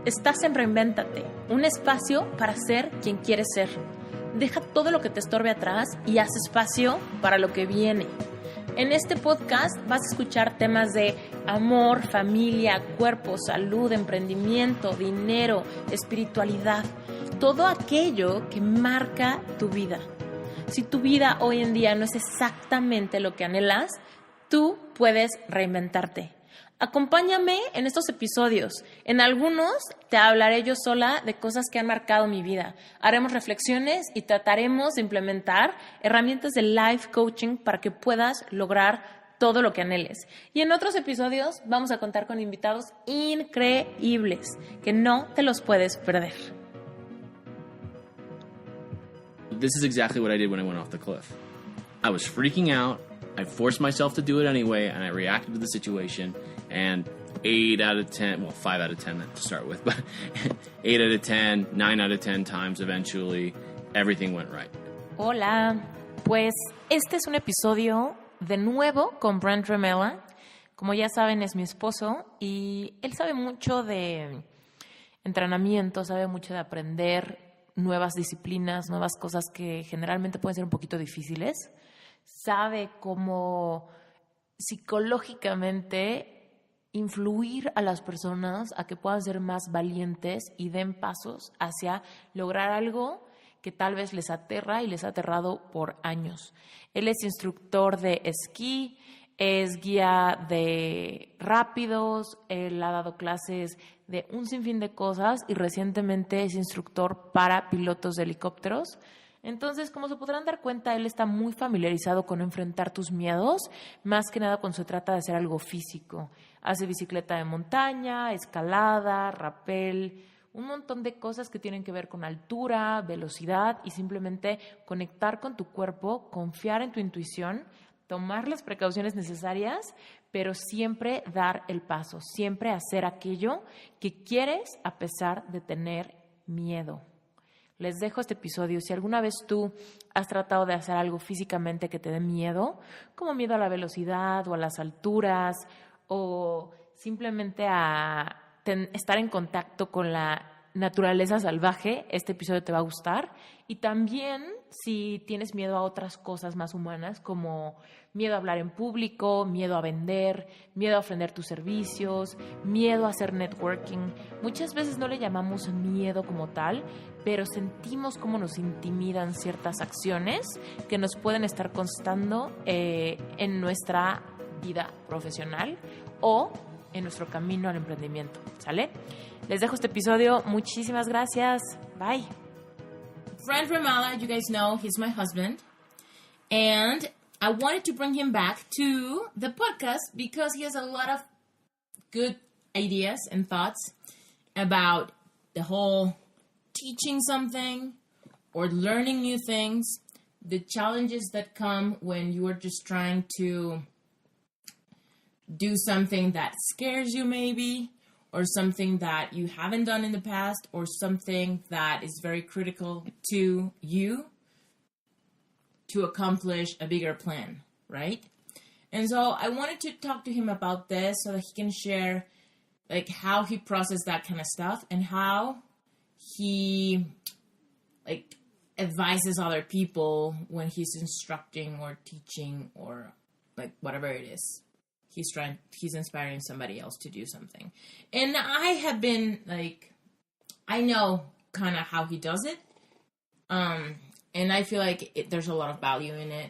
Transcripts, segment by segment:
Estás en Reinvéntate, un espacio para ser quien quieres ser. Deja todo lo que te estorbe atrás y haz espacio para lo que viene. En este podcast vas a escuchar temas de amor, familia, cuerpo, salud, emprendimiento, dinero, espiritualidad. Todo aquello que marca tu vida. Si tu vida hoy en día no es exactamente lo que anhelas, tú puedes reinventarte. Acompáñame en estos episodios. En algunos te hablaré yo sola de cosas que han marcado mi vida. Haremos reflexiones y trataremos de implementar herramientas de life coaching para que puedas lograr todo lo que anheles. Y en otros episodios vamos a contar con invitados increíbles que no te los puedes perder. This is exactly what I did when I went off the cliff. I was freaking out. I forced myself to do it anyway, and I reacted to the situation, and 8 out of 10, well, 5 out of 10 to start with, but 8 out of 10, 9 out of 10 times eventually, everything went right. Hola, pues este es un episodio de nuevo con Brent Remala. Como ya saben, es mi esposo y él sabe mucho de entrenamiento, sabe mucho de aprender nuevas disciplinas, nuevas cosas que generalmente pueden ser un poquito difíciles. Sabe cómo psicológicamente influir a las personas a que puedan ser más valientes y den pasos hacia lograr algo que tal vez les aterra y les ha aterrado por años. Él es instructor de esquí, es guía de rápidos, él ha dado clases de un sinfín de cosas y recientemente es instructor para pilotos de helicópteros. Entonces, como se podrán dar cuenta, él está muy familiarizado con enfrentar tus miedos, más que nada cuando se trata de hacer algo físico. Hace bicicleta de montaña, escalada, rappel, un montón de cosas que tienen que ver con altura, velocidad y simplemente conectar con tu cuerpo, confiar en tu intuición, tomar las precauciones necesarias, pero siempre dar el paso, siempre hacer aquello que quieres a pesar de tener miedo. Les dejo este episodio. Si alguna vez tú has tratado de hacer algo físicamente que te dé miedo, como miedo a la velocidad o a las alturas, o simplemente a estar en contacto con la naturaleza salvaje, este episodio te va a gustar. Y también si tienes miedo a otras cosas más humanas, como miedo a hablar en público, miedo a vender, miedo a ofrecer tus servicios, miedo a hacer networking. Muchas veces no le llamamos miedo como tal, pero sentimos cómo nos intimidan ciertas acciones que nos pueden estar constando en nuestra vida profesional o en nuestro camino al emprendimiento, ¿sale? Les dejo este episodio. Muchísimas gracias. Bye. Brent Remala, you guys know, he's my husband. And I wanted to bring him back to the podcast because he has a lot of good ideas and thoughts about the whole teaching something or learning new things, the challenges that come when you are just trying to do something that scares you maybe, or something that you haven't done in the past, or something that is very critical to you to accomplish a bigger plan, right? And so I wanted to talk to him about this so that he can share like how he processed that kind of stuff and how he like advises other people when he's instructing or teaching or like whatever it is. He's inspiring somebody else to do something. And I have been like, I know kind of how he does it. And I feel like there's a lot of value in it.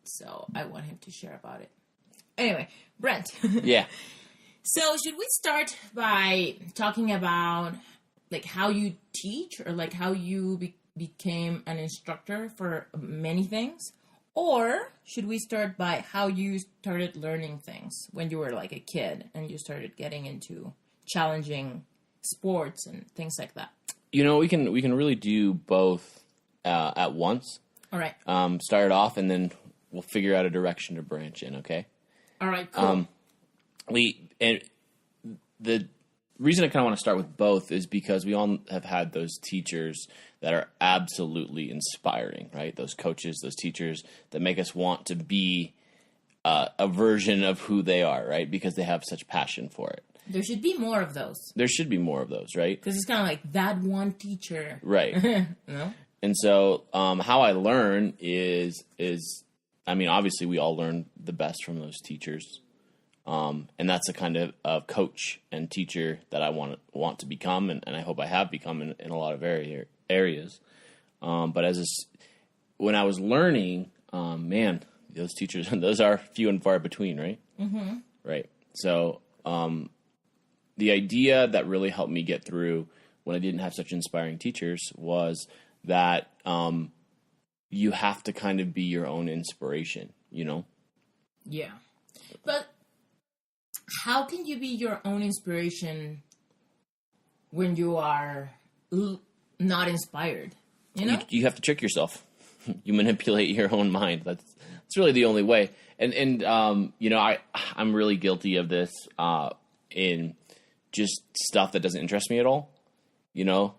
So I want him to share about it. Anyway, Brent. Yeah. So should we start by talking about like how you teach or like how you became an instructor for many things? Or should we start by how you started learning things when you were like a kid and you started getting into challenging sports and things like that? You know, we can really do both at once. All right. Start it off, and then we'll figure out a direction to branch in. Okay. All right. Cool. The reason I kind of want to start with both is because we all have had those teachers that are absolutely inspiring, right? Those coaches, those teachers that make us want to be a version of who they are, right? Because they have such passion for it. There should be more of those. There should be more of those, right? Because it's kind of like that one teacher. Right. No? And so how I learn is, I mean, obviously we all learn the best from those teachers. And that's the kind of coach and teacher that I want to become, and I hope I have become in a lot of areas. But when I was learning, man, those teachers, those are few and far between, right? Mm-hmm. Right. So the idea that really helped me get through when I didn't have such inspiring teachers was that you have to kind of be your own inspiration, you know? Yeah. But how can you be your own inspiration when you are not inspired? You know? You have to trick yourself. You manipulate your own mind. That's really the only way. And you know, I'm really guilty of this in just stuff that doesn't interest me at all. You know,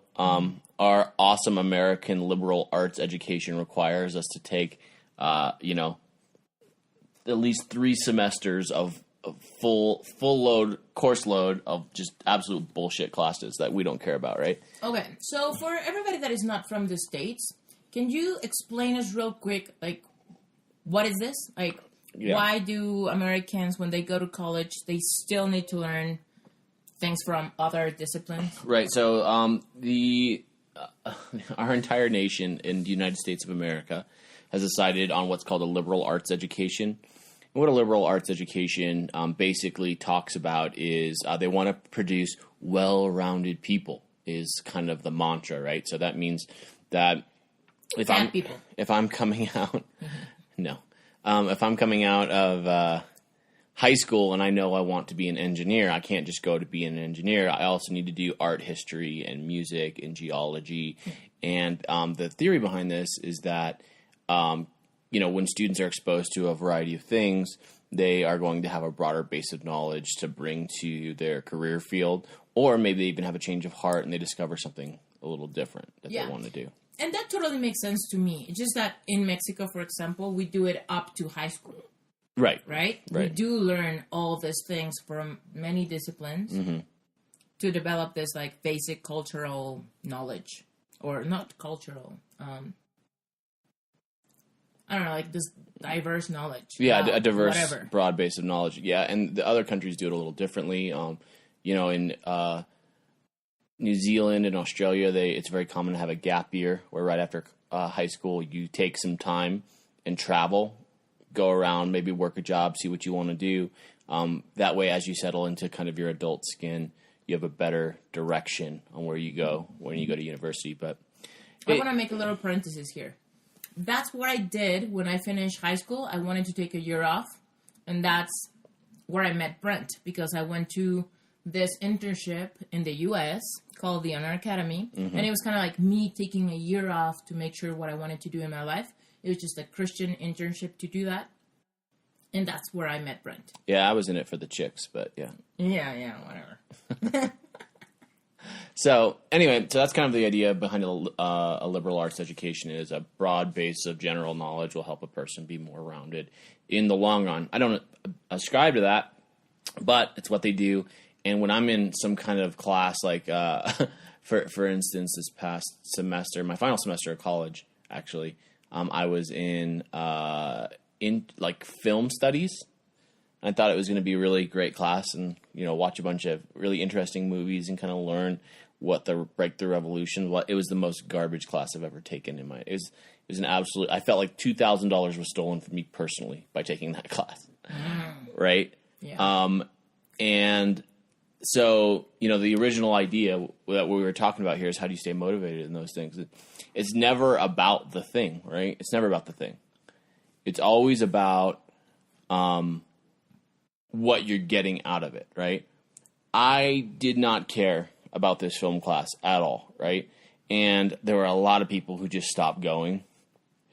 our awesome American liberal arts education requires us to take, you know, at least 3 semesters of full course load of just absolute bullshit classes that we don't care about, right? Okay, so for everybody that is not from the States, can you explain us real quick, like, what is this? Like, why do Americans, when they go to college, they still need to learn things from other disciplines? Right, so our entire nation in the United States of America has decided on what's called a liberal arts education. And what a liberal arts education basically talks about is they want to produce well-rounded people is kind of the mantra, right? So that means that if I'm coming out, no, if I'm coming out of high school and I know I want to be an engineer, I can't just go to be an engineer. I also need to do art history and music and geology. And the theory behind this is that you know, when students are exposed to a variety of things, they are going to have a broader base of knowledge to bring to their career field, or maybe they even have a change of heart and they discover something a little different that they want to do. And that totally makes sense to me. It's just that in Mexico, for example, we do it up to high school. Right. Right? We do learn all these things from many disciplines to develop this, like, basic cultural knowledge. Or not cultural, I don't know, like this diverse knowledge. Yeah, a diverse, broad base of knowledge. Yeah, and the other countries do it a little differently. You know, in New Zealand and Australia, it's very common to have a gap year where right after high school you take some time and travel, go around, maybe work a job, see what you want to do. That way, as you settle into kind of your adult skin, you have a better direction on where you go when you go to university. But I want to make a little parenthesis here. That's what I did when I finished high school. I wanted to take a year off, and that's where I met Brent, because I went to this internship in the U.S. called the Honor Academy, and it was kind of like me taking a year off to make sure what I wanted to do in my life. It was just a Christian internship to do that, and that's where I met Brent. Yeah, I was in it for the chicks, but yeah. Yeah, whatever. So anyway, so that's kind of the idea behind a liberal arts education is a broad base of general knowledge will help a person be more rounded in the long run. I don't ascribe to that, but it's what they do. And when I'm in some kind of class, like for instance, this past semester, my final semester of college, actually, I was in like film studies. I thought it was going to be a really great class and, you know, watch a bunch of really interesting movies and kind of learn what the breakthrough revolution was. It was the most garbage class I've ever taken in my, it was an absolute, I felt like $2,000 was stolen from me personally by taking that class. Right. Yeah. And so, you know, the original idea that we were talking about here is how do you stay motivated in those things? It's never about the thing, right? It's never about the thing. It's always about, what you're getting out of it, right? I did not care about this film class at all, right? And there were a lot of people who just stopped going,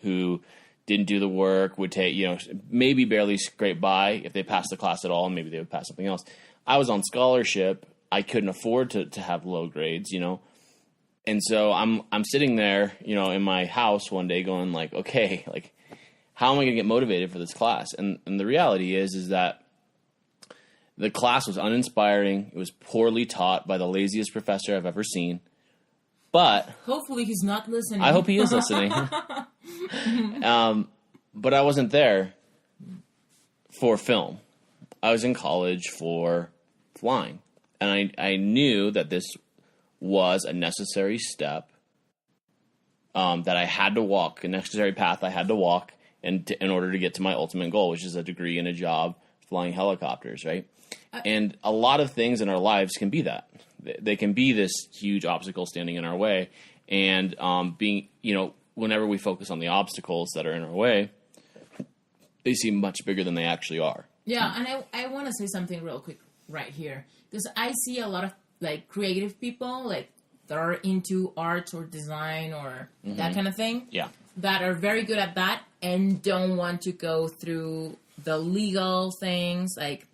who didn't do the work, would take, you know, maybe barely scrape by if they passed the class at all, and maybe they would pass something else. I was on scholarship. I couldn't afford to have low grades, you know? And so I'm sitting there, you know, in my house one day going like, okay, like, how am I going to get motivated for this class? And the reality is that The class was uninspiring. It was poorly taught by the laziest professor I've ever seen. But hopefully he's not listening. I hope he is listening. But I wasn't there for film. I was in college for flying. And I knew that this was a necessary step that I had to walk, a necessary path I had to walk in order to get to my ultimate goal, which is a degree and a job flying helicopters, right? And a lot of things in our lives can be that. They can be this huge obstacle standing in our way. And being, whenever we focus on the obstacles that are in our way, they seem much bigger than they actually are. Yeah, and I want to say something real quick right here. Because I see a lot of, like, creative people, like, that are into arts or design or that kind of thing. Yeah. That are very good at that and don't want to go through the legal things, like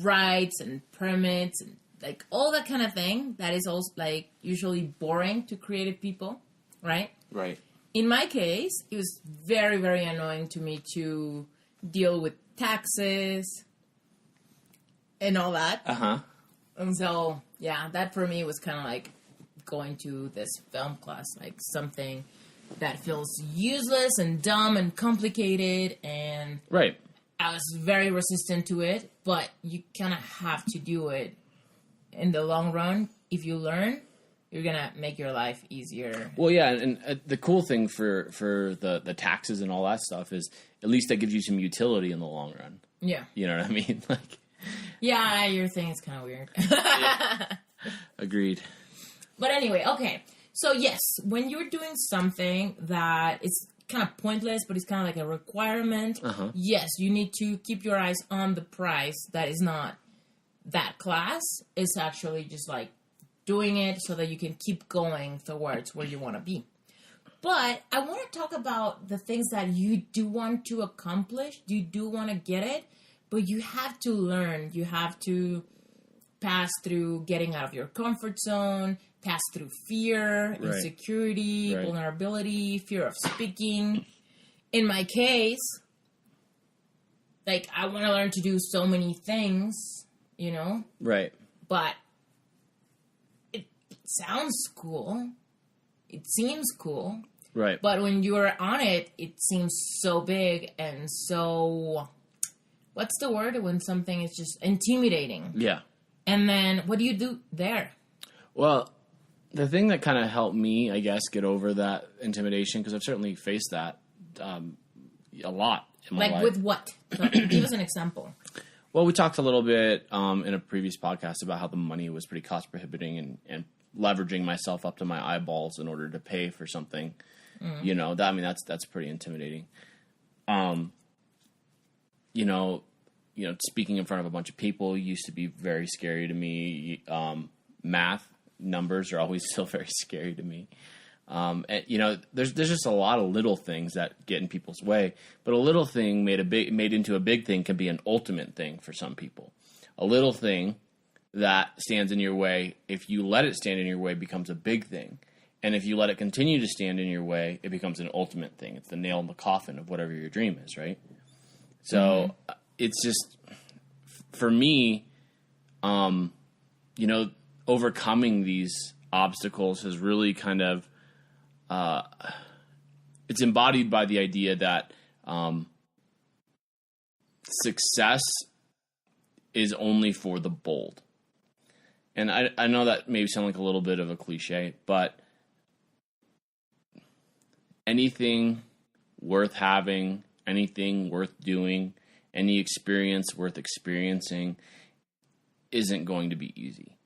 rights and permits and, like, all that kind of thing. That is also, like, usually boring to creative people, right? Right. In my case, it was very, very annoying to me to deal with taxes and all that. Uh-huh. And so, yeah, that for me was kind of like going to this film class, like something that feels useless and dumb and complicated. And right. I was very resistant to it, but you kind of have to do it in the long run. If you learn, you're going to make your life easier. Well, yeah, and the cool thing for the taxes and all that stuff is at least that gives you some utility in the long run. Yeah. You know what I mean? Like, yeah, your thing is kind of weird. Agreed. But anyway, okay. So yes, when you're doing something that is kind of pointless, but it's kind of like a requirement, yes, you need to keep your eyes on the prize that is not that class. It's actually just like doing it so that you can keep going towards where you want to be. But I want to talk about the things that you do want to accomplish. You do want to get it, but you have to learn. You have to pass through getting out of your comfort zone, pass through fear, insecurity, vulnerability, fear of speaking. In my case, like, I want to learn to do so many things, you know? Right. But it sounds cool. It seems cool. Right. But when you're on it, it seems so big and so... What's the word when something is just intimidating? Yeah. And then what do you do there? Well, the thing that kind of helped me, I guess, get over that intimidation, because I've certainly faced that a lot in my life. Like with what? Give us an example. Well, we talked a little bit in a previous podcast about how the money was pretty cost prohibiting and leveraging myself up to my eyeballs in order to pay for something. You know, that's pretty intimidating. Speaking in front of a bunch of people used to be very scary to me. Math numbers are always still very scary to me. There's just a lot of little things that get in people's way, but a little thing made into a big thing can be an ultimate thing for some people. A little thing that stands in your way, if you let it stand in your way, becomes a big thing. And if you let it continue to stand in your way, it becomes an ultimate thing. It's the nail in the coffin of whatever your dream is, right? So it's just, for me, overcoming these obstacles has really kind of, it's embodied by the idea that success is only for the bold. And I know that may sound like a little bit of a cliche, but anything worth having, anything worth doing, any experience worth experiencing isn't going to be easy.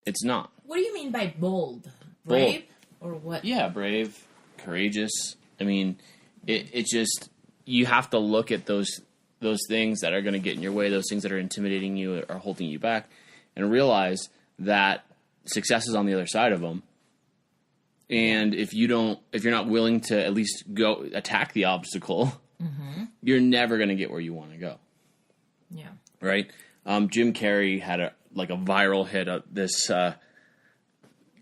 It's not. What do you mean by bold? Brave? Or what? Yeah, brave, courageous. I mean, it just, you have to look at those things that are going to get in your way, those things that are intimidating you or holding you back, and realize that success is on the other side of them. And if you're not willing to at least go attack the obstacle, you're never going to get where you want to go. Yeah. Right? Jim Carrey had a viral hit of this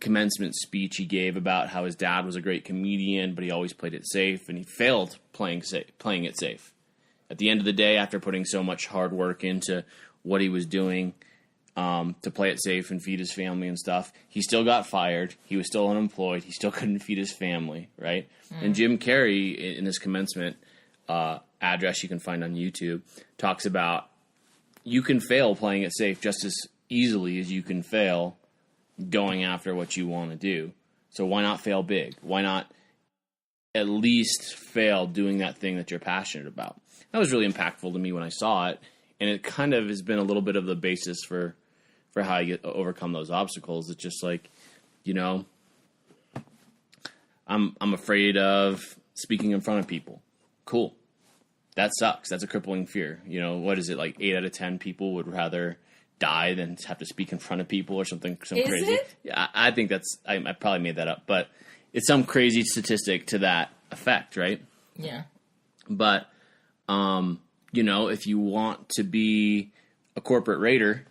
commencement speech he gave about how his dad was a great comedian, but he always played it safe, and he failed playing it safe. At the end of the day, after putting so much hard work into what he was doing to play it safe and feed his family and stuff. He still got fired. He was still unemployed. He still couldn't feed his family, right? And Jim Carrey, in his commencement address you can find on YouTube, talks about you can fail playing it safe just as easily as you can fail going after what you want to do. So why not fail big? Why not at least fail doing that thing that you're passionate about? That was really impactful to me when I saw it, and it kind of has been a little bit of the basis for how you overcome those obstacles. It's just like, I'm afraid of speaking in front of people. Cool. That sucks. That's a crippling fear. What is it, like 8 out of 10 people would rather die than have to speak in front of people or something crazy. It? Yeah, I think that's, I probably made that up, but it's some crazy statistic to that effect, right? Yeah. But, if you want to be a corporate raider,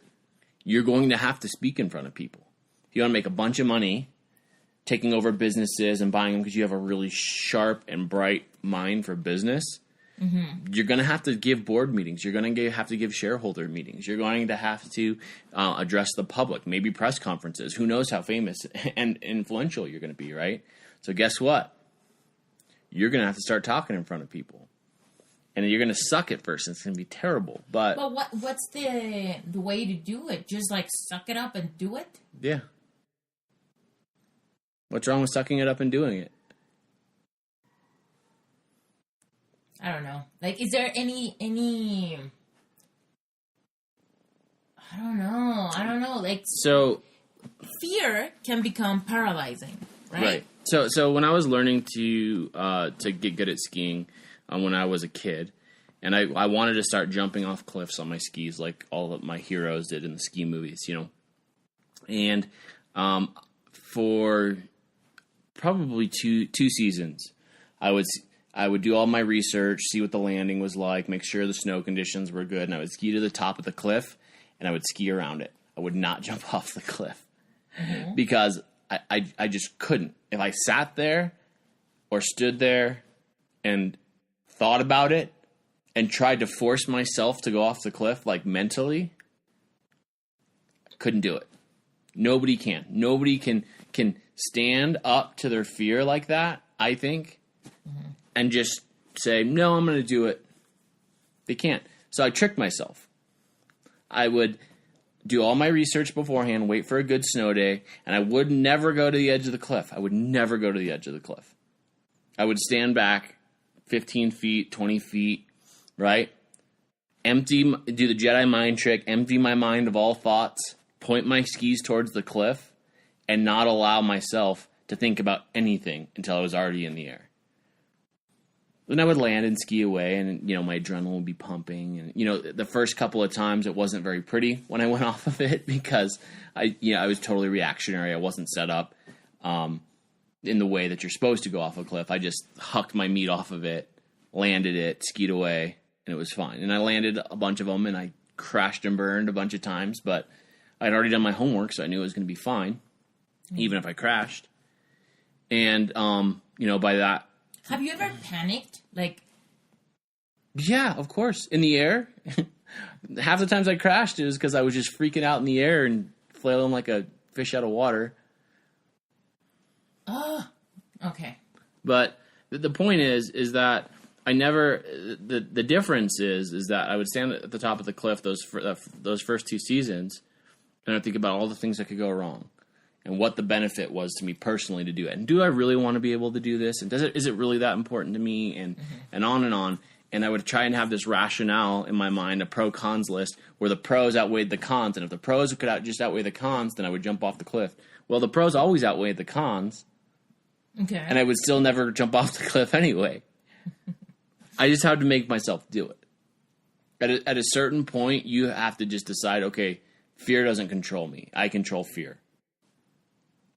you're going to have to speak in front of people. If you want to make a bunch of money taking over businesses and buying them because you have a really sharp and bright mind for business, you're going to have to give board meetings. You're going to have to give shareholder meetings. You're going to have to address the public, maybe press conferences. Who knows how famous and influential you're going to be, right? So guess what? You're going to have to start talking in front of people. And you're going to suck at first. It's going to be terrible. But what's the way to do it? Just like suck it up and do it? Yeah. What's wrong with sucking it up and doing it? I don't know. Like, is there any I don't know. Like, so fear can become paralyzing, right? Right. So when I was learning to get good at skiing when I was a kid, and I wanted to start jumping off cliffs on my skis like all of my heroes did in the ski movies, and for probably two seasons, I would do all my research, see what the landing was like, make sure the snow conditions were good, and I would ski to the top of the cliff, and I would ski around it. I would not jump off the cliff because I just couldn't. If I sat there or stood there and thought about it and tried to force myself to go off the cliff, like mentally, I couldn't do it. Nobody can. Nobody can stand up to their fear like that, I think, and just say, no, I'm going to do it. They can't. So I tricked myself. I would do all my research beforehand, wait for a good snow day, and I would never go to the edge of the cliff. I would never go to the edge of the cliff. I would stand back 15 feet, 20 feet, right? Do the Jedi mind trick, empty my mind of all thoughts, point my skis towards the cliff, and not allow myself to think about anything until I was already in the air. Then I would land and ski away, and my adrenaline would be pumping. And the first couple of times it wasn't very pretty when I went off of it because I was totally reactionary. I wasn't set up in the way that you're supposed to go off a cliff. I just hucked my meat off of it, landed it, skied away, and it was fine. And I landed a bunch of them, and I crashed and burned a bunch of times, but I'd already done my homework, so I knew it was going to be fine, even if I crashed. And by that. Have you ever panicked? Yeah, of course. In the air. Half the times I crashed, it was because I was just freaking out in the air and flailing like a fish out of water. Oh, okay. But the point is that I never. The difference is that I would stand at the top of the cliff those first 2 seasons, and I'd think about all the things that could go wrong. And what the benefit was to me personally to do it. And do I really want to be able to do this? And is it really that important to me? And on and on. And I would try and have this rationale in my mind, a pro-cons list, where the pros outweighed the cons. And if the pros could just outweigh the cons, then I would jump off the cliff. Well, the pros always outweighed the cons. Okay. And I would still never jump off the cliff anyway. I just had to make myself do it. At a certain point, you have to just decide, okay, fear doesn't control me. I control fear.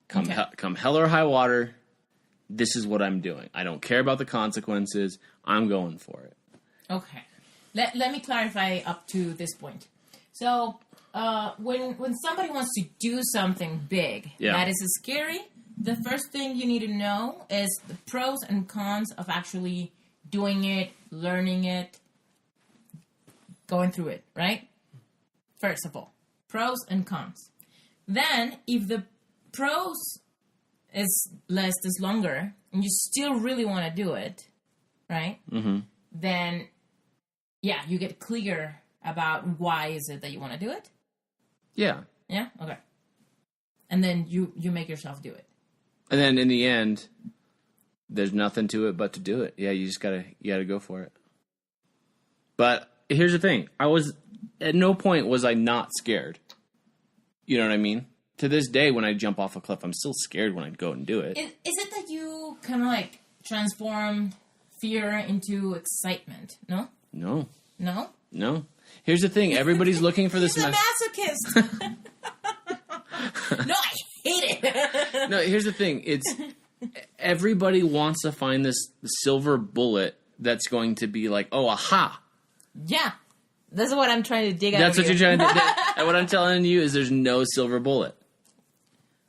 Come hell or high water, this is what I'm doing. I don't care about the consequences. I'm going for it. Okay. Let me clarify up to this point. So, when somebody wants to do something big that is scary, the first thing you need to know is the pros and cons of actually doing it, learning it, going through it, right? first of all. Pros and cons. Then, if the pros list is longer, and you still really want to do it, right? Mm-hmm. Then, yeah, you get clear about why is it that you want to do it. Yeah. Yeah? Okay. And then you make yourself do it. And then in the end, there's nothing to it but to do it. Yeah, you gotta go for it. But here's the thing. At no point was I not scared. You know what I mean? To this day, when I jump off a cliff, I'm still scared when I go and do it. Is it that you kind of like transform fear into excitement? No? No. No? No. Here's the thing. Everybody's looking for this. He's a masochist. No, I hate it. No, here's the thing. It's everybody wants to find this silver bullet that's going to be like, oh, aha. Yeah. That's what I'm trying to dig out. That's what you're trying to do. And what I'm telling you is there's no silver bullet.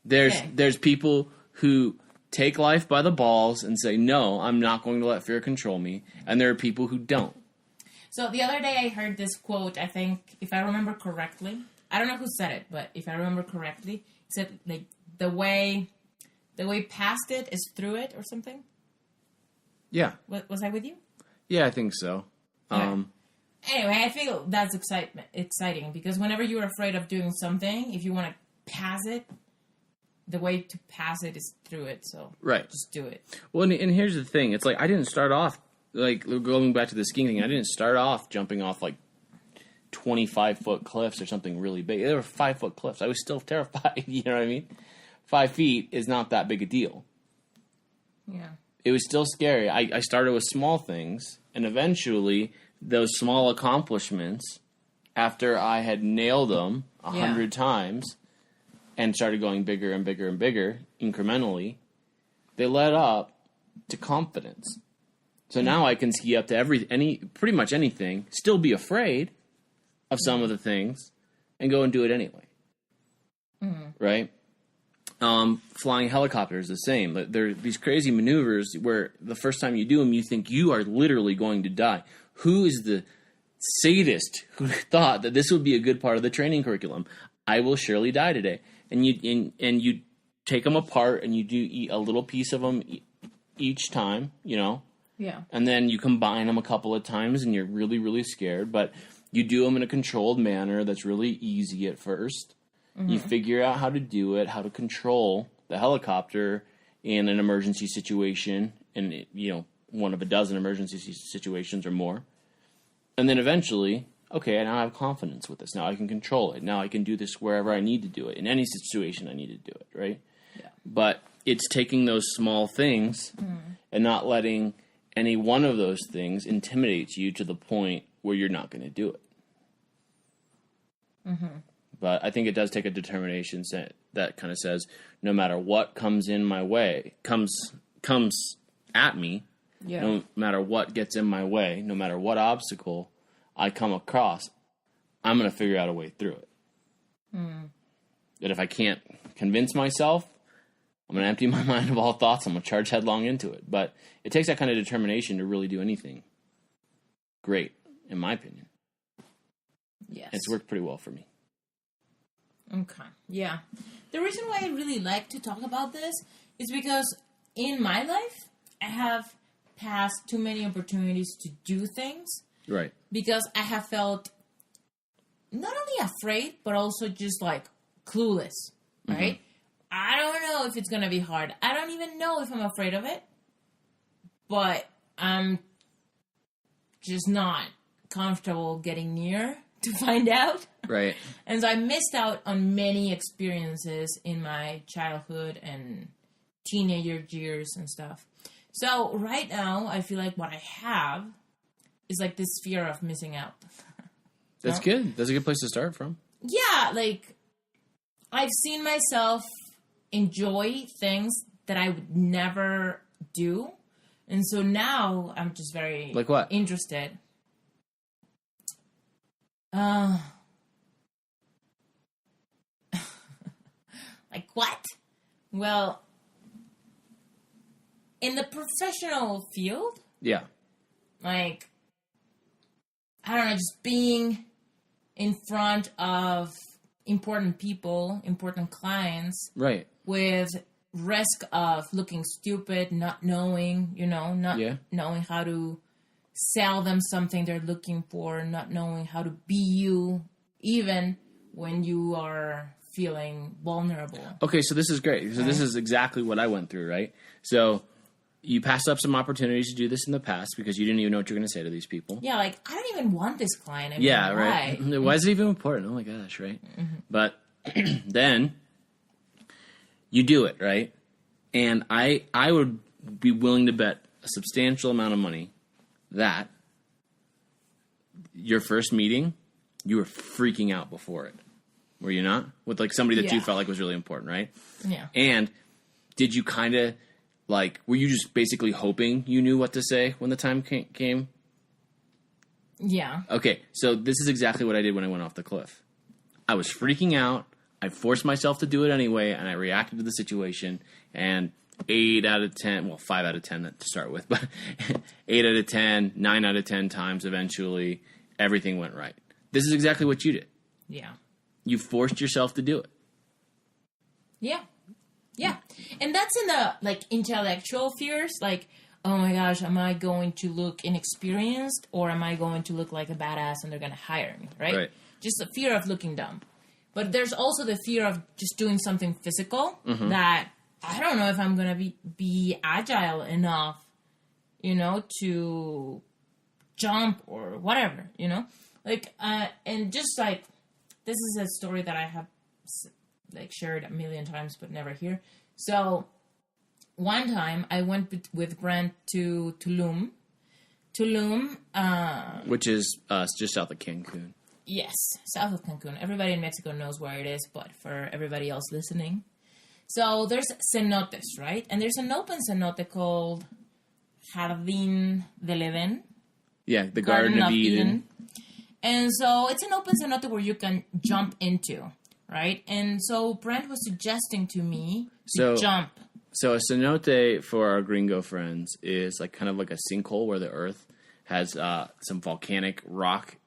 There's people who take life by the balls and say, no, I'm not going to let fear control me. And there are people who don't. So the other day I heard this quote, I think, if I remember correctly. I don't know who said it, but if I remember correctly, it said, like, the way past it is through it or something. Yeah. Was I with you? Yeah, I think so. Okay. Anyway, I feel that's exciting because whenever you're afraid of doing something, if you want to pass it, the way to pass it is through it. So right. Just do it. Well, and here's the thing. It's like I didn't start off, like going back to the skiing thing, I didn't start off jumping off like 25-foot cliffs or something really big. They were 5-foot cliffs. I was still terrified. You know what I mean? 5 feet is not that big a deal. Yeah. It was still scary. I started with small things, and eventually those small accomplishments, after I had nailed them 100 times and started going bigger and bigger and bigger incrementally, they led up to confidence. So now I can ski up to pretty much anything, still be afraid of some of the things, and go and do it anyway. Mm-hmm. Right? Flying helicopters, the same. There are these crazy maneuvers where the first time you do them, you think you are literally going to die. Who is the sadist who thought that this would be a good part of the training curriculum? I will surely die today. And you take them apart and you do eat a little piece of them each time, you know? Yeah. And then you combine them a couple of times and you're really, really scared. But you do them in a controlled manner that's really easy at first. Mm-hmm. You figure out how to do it, how to control the helicopter in an emergency situation, and one of a dozen emergency situations or more. And then eventually, okay, now I have confidence with this. Now I can control it. Now I can do this wherever I need to do it. In any situation I need to do it, right? Yeah. But it's taking those small things and not letting any one of those things intimidate you to the point where you're not going to do it. Mm-hmm. But I think it does take a determination that kind of says, no matter what comes in my way, comes at me, no matter what gets in my way, no matter what obstacle I come across, I'm going to figure out a way through it. Mm. That if I can't convince myself, I'm going to empty my mind of all thoughts. I'm going to charge headlong into it. But it takes that kind of determination to really do anything great, in my opinion. Yes. It's worked pretty well for me. Okay. Yeah. The reason why I really like to talk about this is because in my life, I have passed too many opportunities to do things. Right. Because I have felt not only afraid, but also just like clueless. Right? Mm-hmm. I don't know if it's going to be hard. I don't even know if I'm afraid of it. But I'm just not comfortable getting near to find out. Right. And so I missed out on many experiences in my childhood and teenager years and stuff. So right now, I feel like what I have is like this fear of missing out. That's good. That's a good place to start from. Yeah, like I've seen myself enjoy things that I would never do. And so now I'm just very like what? Interested. Like what? Well, in the professional field, yeah, like I don't know, just being in front of important people, important clients. Right. With risk of looking stupid, not knowing, not knowing how to sell them something they're looking for, not knowing how to be you, even when you are feeling vulnerable. Okay, so this is great. So this is exactly what I went through, right? So you passed up some opportunities to do this in the past because you didn't even know what you were going to say to these people. Yeah, like, I don't even want this client. I mean, yeah, why? Right. Why is it even important? Oh my gosh, right? Mm-hmm. But then you do it, right? And I would be willing to bet a substantial amount of money that your first meeting, you were freaking out before it. Were you not? With like somebody that you felt like was really important, right? Yeah. And did you kind of like, were you just basically hoping you knew what to say when the time came? Yeah. Okay, so this is exactly what I did when I went off the cliff. I was freaking out. I forced myself to do it anyway, and I reacted to the situation, and 8 out of 10, well, 5 out of 10 to start with, but 8 out of 10, 9 out of 10 times eventually, everything went right. This is exactly what you did. Yeah. You forced yourself to do it. Yeah. Yeah. And that's in the, like, intellectual fears, like, oh my gosh, am I going to look inexperienced, or am I going to look like a badass and they're going to hire me, right? Just the fear of looking dumb. But there's also the fear of just doing something physical that I don't know if I'm going to be agile enough, to jump or whatever, Like, and just like, this is a story that I have like shared a million times, but never here. So one time I went with Brent to Tulum, which is just south of Cancun. Yes, south of Cancun. Everybody in Mexico knows where it is, but for everybody else listening. So there's cenotes, right? And there's an open cenote called Jardín del Edén. Yeah, the Garden of Eden. And so it's an open cenote where you can jump into, right? And so Brent was suggesting to me to jump. So a cenote, for our gringo friends, is like kind of like a sinkhole where the earth has some volcanic rock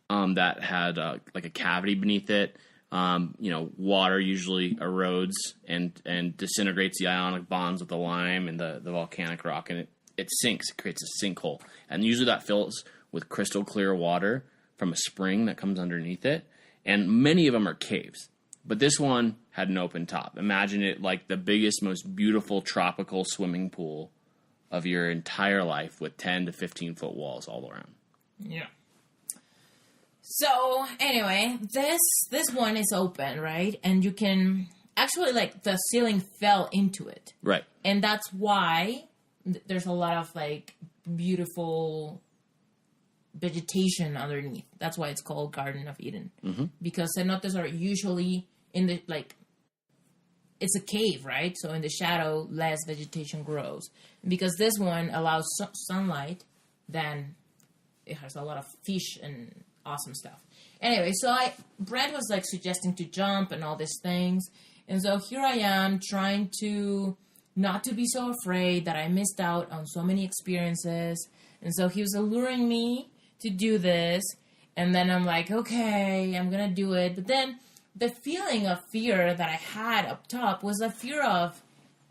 that had like a cavity beneath it. Water usually erodes and disintegrates the ionic bonds with the lime and the volcanic rock, and it sinks. It creates a sinkhole. And usually that fills with crystal clear water from a spring that comes underneath it. And many of them are caves. But this one had an open top. Imagine it like the biggest, most beautiful tropical swimming pool of your entire life with 10 to 15 foot walls all around. Yeah. So, anyway, this one is open, right? And you can actually, like, the ceiling fell into it. Right. And that's why there's a lot of, like, beautiful vegetation underneath. That's why it's called Garden of Eden. Mm-hmm. Because cenotes are usually in the, like, it's a cave, right? So in the shadow, less vegetation grows. And because this one allows sunlight, then it has a lot of fish and awesome stuff. Anyway, so Brent was like suggesting to jump and all these things. And so here I am trying to not to be so afraid that I missed out on so many experiences. And so he was alluring me to do this. And then I'm like, okay, I'm going to do it. But then the feeling of fear that I had up top was a fear of,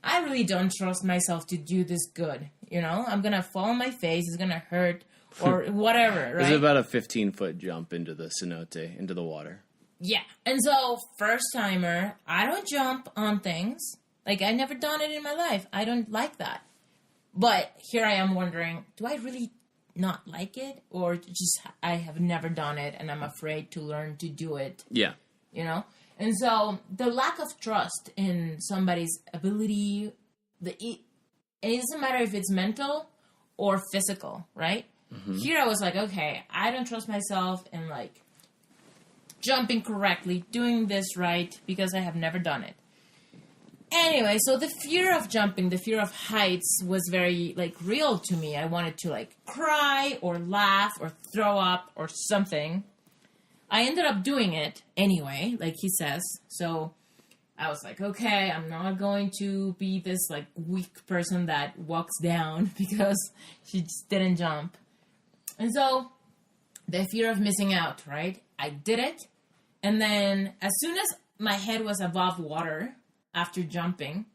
I really don't trust myself to do this good. I'm going to fall on my face. It's going to hurt. Or whatever, right? It's about a 15-foot jump into the cenote, into the water. Yeah. And so, first timer, I don't jump on things. Like, I never done it in my life. I don't like that. But here I am wondering, do I really not like it? Or just, I have never done it and I'm afraid to learn to do it. Yeah. And so, the lack of trust in somebody's ability, and it doesn't matter if it's mental or physical, right? Mm-hmm. Here I was like, okay, I don't trust myself in like jumping correctly, doing this right, because I have never done it. Anyway, so the fear of jumping, the fear of heights was very like real to me. I wanted to like cry or laugh or throw up or something. I ended up doing it anyway, like he says. So I was like, okay, I'm not going to be this like weak person that walks down because she just didn't jump. And so, the fear of missing out, right? I did it. And then as soon as my head was above water after jumping,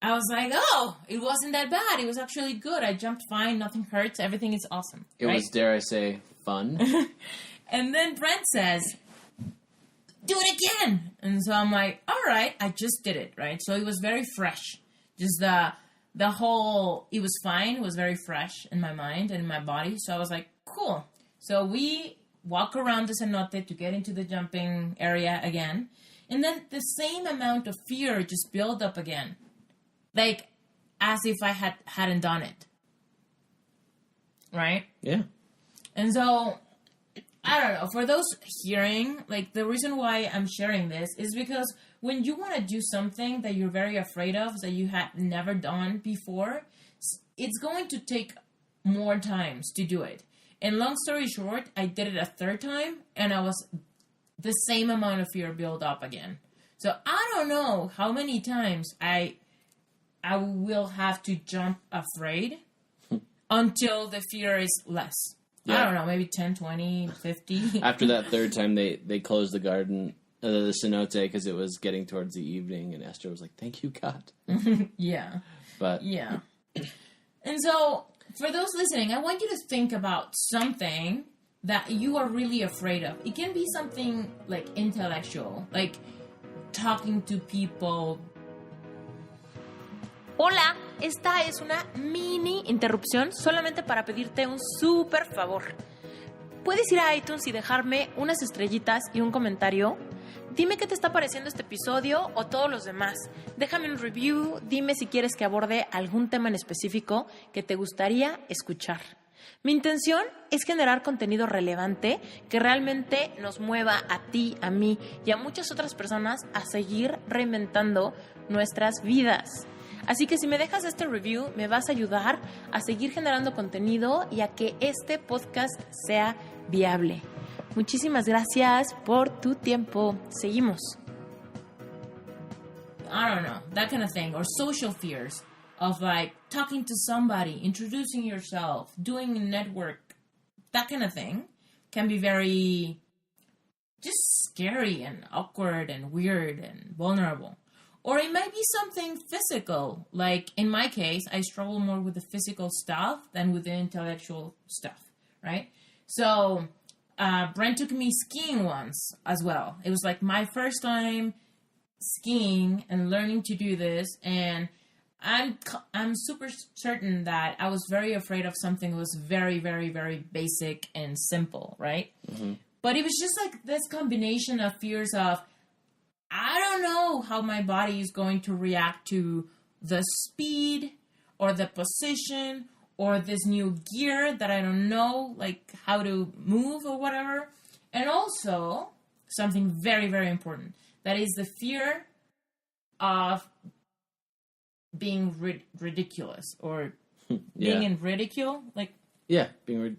I was like, oh, it wasn't that bad. It was actually good. I jumped fine. Nothing hurts. Everything is awesome. It was, dare I say, fun. And then Brent says, do it again. And so I'm like, all right, I just did it, right? So it was very fresh. Just the whole, it was fine. It was very fresh in my mind and in my body. So I was like, cool. So we walk around the cenote to get into the jumping area again. And then the same amount of fear just built up again. Like, as if I hadn't done it. Right? Yeah. And so, I don't know. For those hearing, like, the reason why I'm sharing this is because when you want to do something that you're very afraid of, that you had never done before, it's going to take more times to do it. And long story short, I did it a third time, and I was the same amount of fear built up again. So, I don't know how many times I will have to jump afraid until the fear is less. Yeah. I don't know, maybe 10, 20, 50. After that third time, they closed the garden, the cenote, because it was getting towards the evening, and Esther was like, thank you, God. Yeah. But yeah. And so, for those listening, I want you to think about something that you are really afraid of. It can be something, like, intellectual, like talking to people. Hola, esta es una mini interrupción solamente para pedirte un súper favor. ¿Puedes ir a iTunes y dejarme unas estrellitas y un comentario? Dime qué te está pareciendo este episodio o todos los demás. Déjame un review, dime si quieres que aborde algún tema en específico que te gustaría escuchar. Mi intención es generar contenido relevante que realmente nos mueva a ti, a mí y a muchas otras personas a seguir reinventando nuestras vidas. Así que si me dejas este review, me vas a ayudar a seguir generando contenido y a que este podcast sea viable. Muchísimas gracias por tu tiempo. Seguimos. I don't know, that kind of thing. Or social fears of like talking to somebody, introducing yourself, doing a network. That kind of thing can be very just scary and awkward and weird and vulnerable. Or it might be something physical. Like, in my case, I struggle more with the physical stuff than with the intellectual stuff, right? So, Brent took me skiing once as well. It was like my first time skiing and learning to do this. And I'm super certain that I was very afraid of something that was very, very, very basic and simple, right? Mm-hmm. But it was just like this combination of fears of, I don't know how my body is going to react to the speed or the position or this new gear that I don't know, like how to move or whatever. And also, something very, very important, that is the fear of being ridiculous or being in ridicule. Like, yeah, being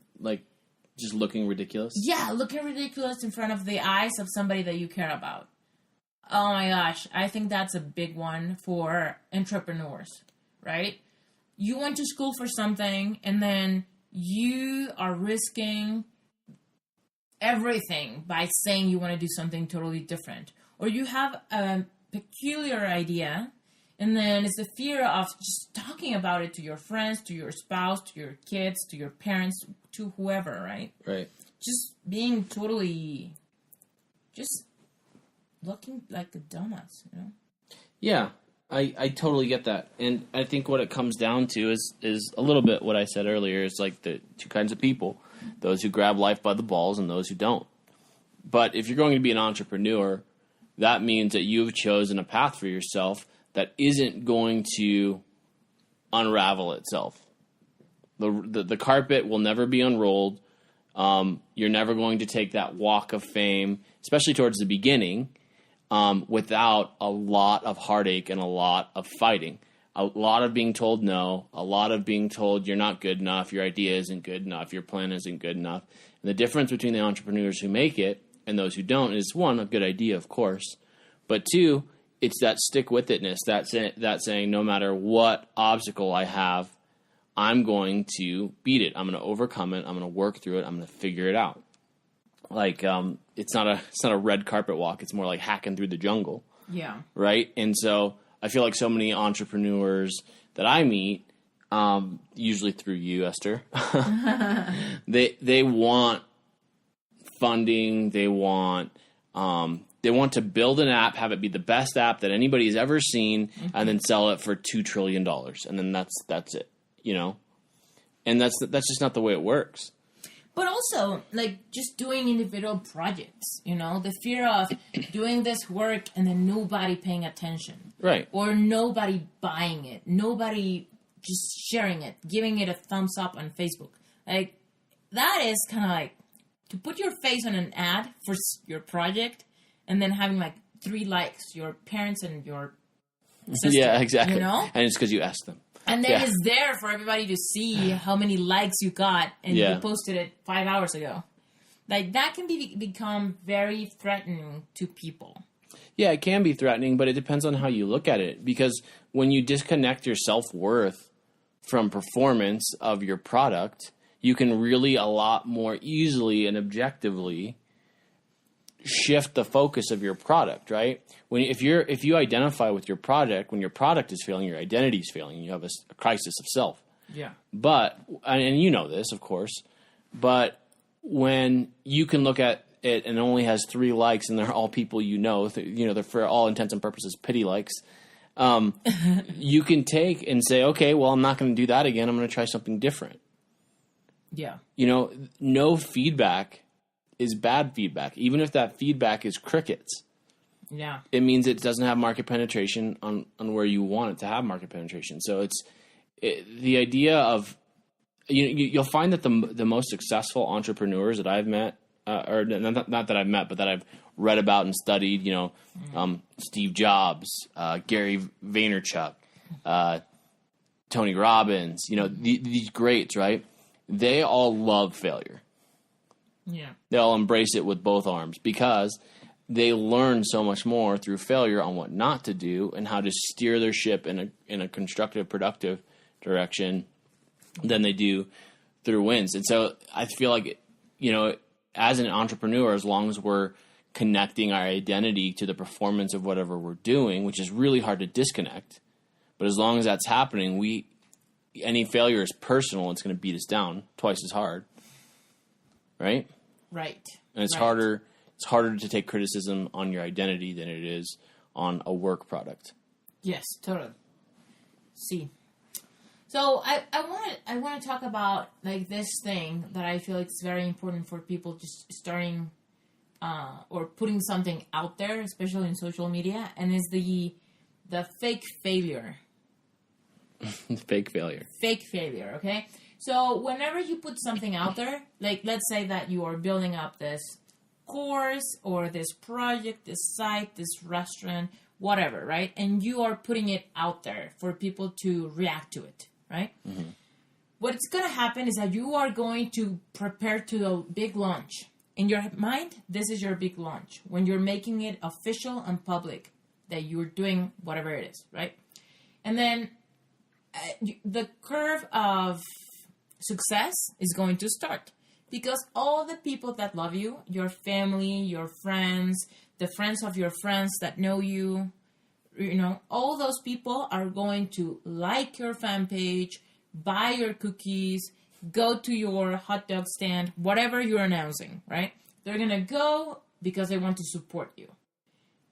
just looking ridiculous. Yeah, looking ridiculous in front of the eyes of somebody that you care about. Oh my gosh, I think that's a big one for entrepreneurs, right? You went to school for something and then you are risking everything by saying you want to do something totally different. Or you have a peculiar idea and then it's the fear of just talking about it to your friends, to your spouse, to your kids, to your parents, to whoever, right? Right. Just being totally, just looking like a dumbass, you know? Yeah, I totally get that. And I think what it comes down to is a little bit what I said earlier. Is like the two kinds of people, those who grab life by the balls and those who don't. But if you're going to be an entrepreneur, that means that you've chosen a path for yourself that isn't going to unravel itself. The carpet will never be unrolled. You're never going to take that walk of fame, especially towards the beginning, without a lot of heartache and a lot of fighting. A lot of being told no, a lot of being told you're not good enough, your idea isn't good enough, your plan isn't good enough. And the difference between the entrepreneurs who make it and those who don't is, one, a good idea, of course, but two, it's that stick-with-itness, that saying no matter what obstacle I have, I'm going to beat it. I'm going to overcome it. I'm going to work through it. I'm going to figure it out. like it's not a red carpet walk. It's more like hacking through the jungle. Yeah. Right. And so I feel like so many entrepreneurs that I meet, usually through you, Esther, they want funding. They want to build an app, have it be the best app that anybody has ever seen, and then sell it for $2 trillion. And then that's it, and that's just not the way it works. But also, like, just doing individual projects, the fear of doing this work and then nobody paying attention. Right. Or nobody buying it. Nobody just sharing it, giving it a thumbs up on Facebook. Like, that is kind of like to put your face on an ad for your project and then having, like, 3 likes, your parents and your sister. Yeah, exactly. And it's because you asked them. And then it's there for everybody to see how many likes you got, and you posted it 5 hours ago. Like, that can become very threatening to people. Yeah, it can be threatening, but it depends on how you look at it. Because when you disconnect your self-worth from performance of your product, you can really a lot more easily and objectively shift the focus of your product, right? If you identify with your product, when your product is failing, your identity is failing, you have a crisis of self. Yeah. But, and you know this, of course, but when you can look at it and it only has 3 likes and they're all people they're for all intents and purposes pity likes, you can take and say, okay, well, I'm not going to do that again. I'm going to try something different. Yeah. No feedback is bad feedback. Even if that feedback is crickets. Yeah. It means it doesn't have market penetration on where you want it to have market penetration. So the idea of, you'll find that the most successful entrepreneurs that I've met, or not that I've met, but that I've read about and studied, Steve Jobs, Gary Vaynerchuk, Tony Robbins, these greats, right? They all love failure. Yeah. They'll embrace it with both arms because they learn so much more through failure on what not to do and how to steer their ship in a constructive, productive direction than they do through wins. And so I feel like, as an entrepreneur, as long as we're connecting our identity to the performance of whatever we're doing, which is really hard to disconnect, but as long as that's happening, any failure is personal. It's going to beat us down twice as hard. Right? Right. And it's harder to take criticism on your identity than it is on a work product. Yes, totally. See. So I want to talk about like this thing that I feel like it's very important for people just starting or putting something out there, especially in social media, and is the fake failure. Fake failure. Fake failure, okay? So whenever you put something out there, like let's say that you are building up this course or this project, this site, this restaurant, whatever, right? And you are putting it out there for people to react to it, right? Mm-hmm. What's going to happen is that you are going to prepare to the big launch. In your mind, this is your big launch. When you're making it official and public, that you're doing whatever it is, right? And then the curve of success is going to start because all the people that love you, your family, your friends, the friends of your friends that know you, all those people are going to like your fan page, buy your cookies, go to your hot dog stand, whatever you're announcing, right? They're going to go because they want to support you.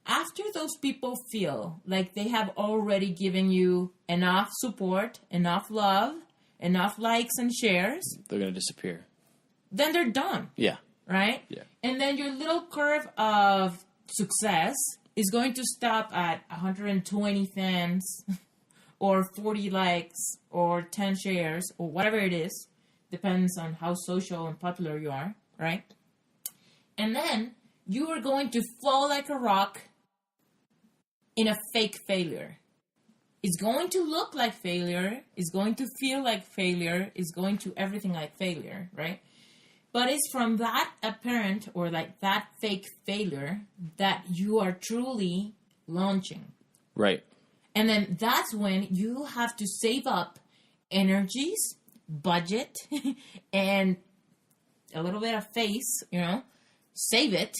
After those people feel like they have already given you enough support, enough love, enough likes and shares, they're going to disappear. Then they're done. Yeah. Right? Yeah. And then your little curve of success is going to stop at 120 fans or 40 likes or 10 shares or whatever it is. Depends on how social and popular you are, right? And then you are going to fall like a rock in a fake failure. It's going to look like failure. It's going to feel like failure. It's going to everything like failure, right? But it's from that apparent or like that fake failure that you are truly launching. Right. And then that's when you have to save up energies, budget, and a little bit of face, save it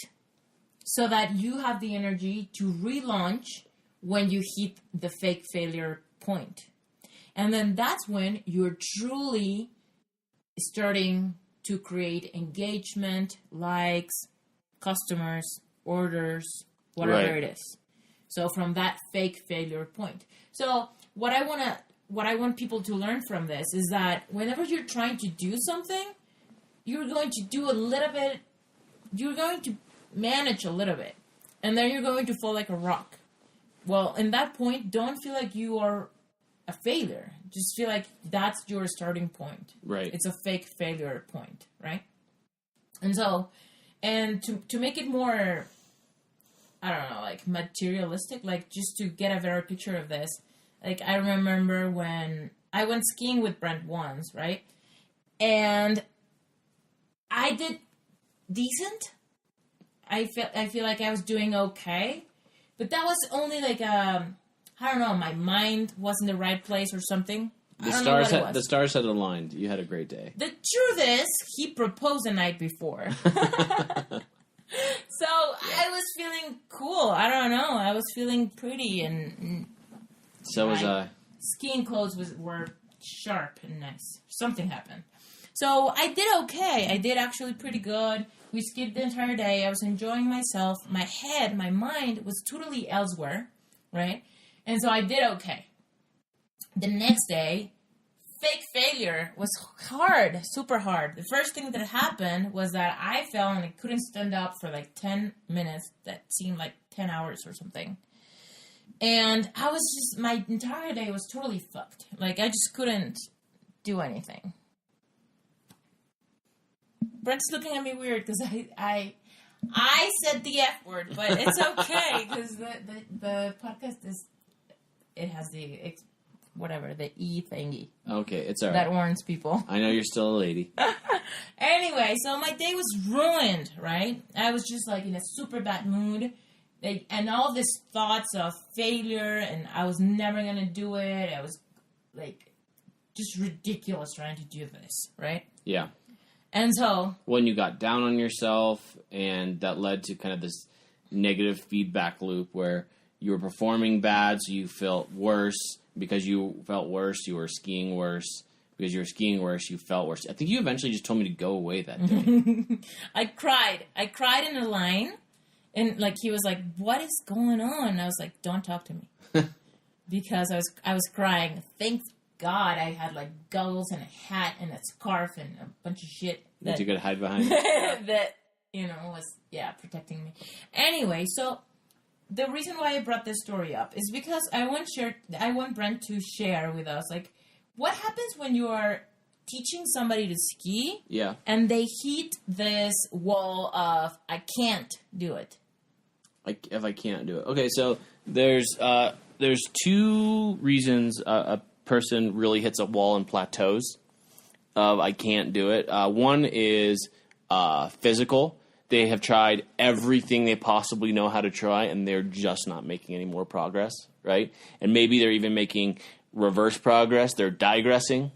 so that you have the energy to relaunch when you hit the fake failure point. And then that's when you're truly starting to create engagement, likes, customers, orders, whatever it is. So from that fake failure point. So what I want people to learn from this is that whenever you're trying to do something, you're going to do a little bit, you're going to manage a little bit, and then you're going to fall like a rock. Well, in that point, don't feel like you are a failure. Just feel like that's your starting point. Right. It's a fake failure point, right? And so, and to make it more, I don't know, like materialistic, like just to get a better picture of this, like I remember when I went skiing with Brent once, right? And I did decent. I feel like I was doing okay. But that was only like I don't know, my mind was in the right place or something. The stars had aligned. You had a great day. The truth is, he proposed the night before. So I was feeling cool. I don't know. I was feeling pretty, and so was I. Skiing clothes were sharp and nice. Something happened. So I did okay. I did actually pretty good. We skied the entire day. I was enjoying myself. My head, my mind was totally elsewhere, right? And so I did okay. The next day, fake failure was hard, super hard. The first thing that happened was that I fell and I couldn't stand up for like 10 minutes. That seemed like 10 hours or something. And I was just, my entire day was totally fucked. Like, I just couldn't do anything. Brent's looking at me weird because I said the F word, but it's okay because the podcast is, it has the, whatever, the E thingy. Okay, it's all right. That warns people. I know you're still a lady. Anyway, so my day was ruined, right? I was just like in a super bad mood. And all this thoughts of failure and I was never going to do it. I was like just ridiculous trying to do this, right? Yeah. And so... when you got down on yourself, and that led to kind of this negative feedback loop where you were performing bad, so you felt worse. Because you felt worse, you were skiing worse. Because you were skiing worse, you felt worse. I think you eventually just told me to go away that day. I cried. I cried in a line. And, like, he was like, what is going on? And I was like, don't talk to me. Because I was crying. Thank God I had, like, goggles and a hat and a scarf and a bunch of shit. That you could hide behind? That, you know, was, protecting me. Anyway, so the reason why I brought this story up is because I want Brent to share with us, like, what happens when you are teaching somebody to ski and they hit this wall of, I can't do it. If I can't do it. Okay, so there's two reasons a person really hits a wall and plateaus of I can't do it. One is physical. They have tried everything they possibly know how to try, and they're just not making any more progress, right? And maybe they're even making reverse progress. They're digressing.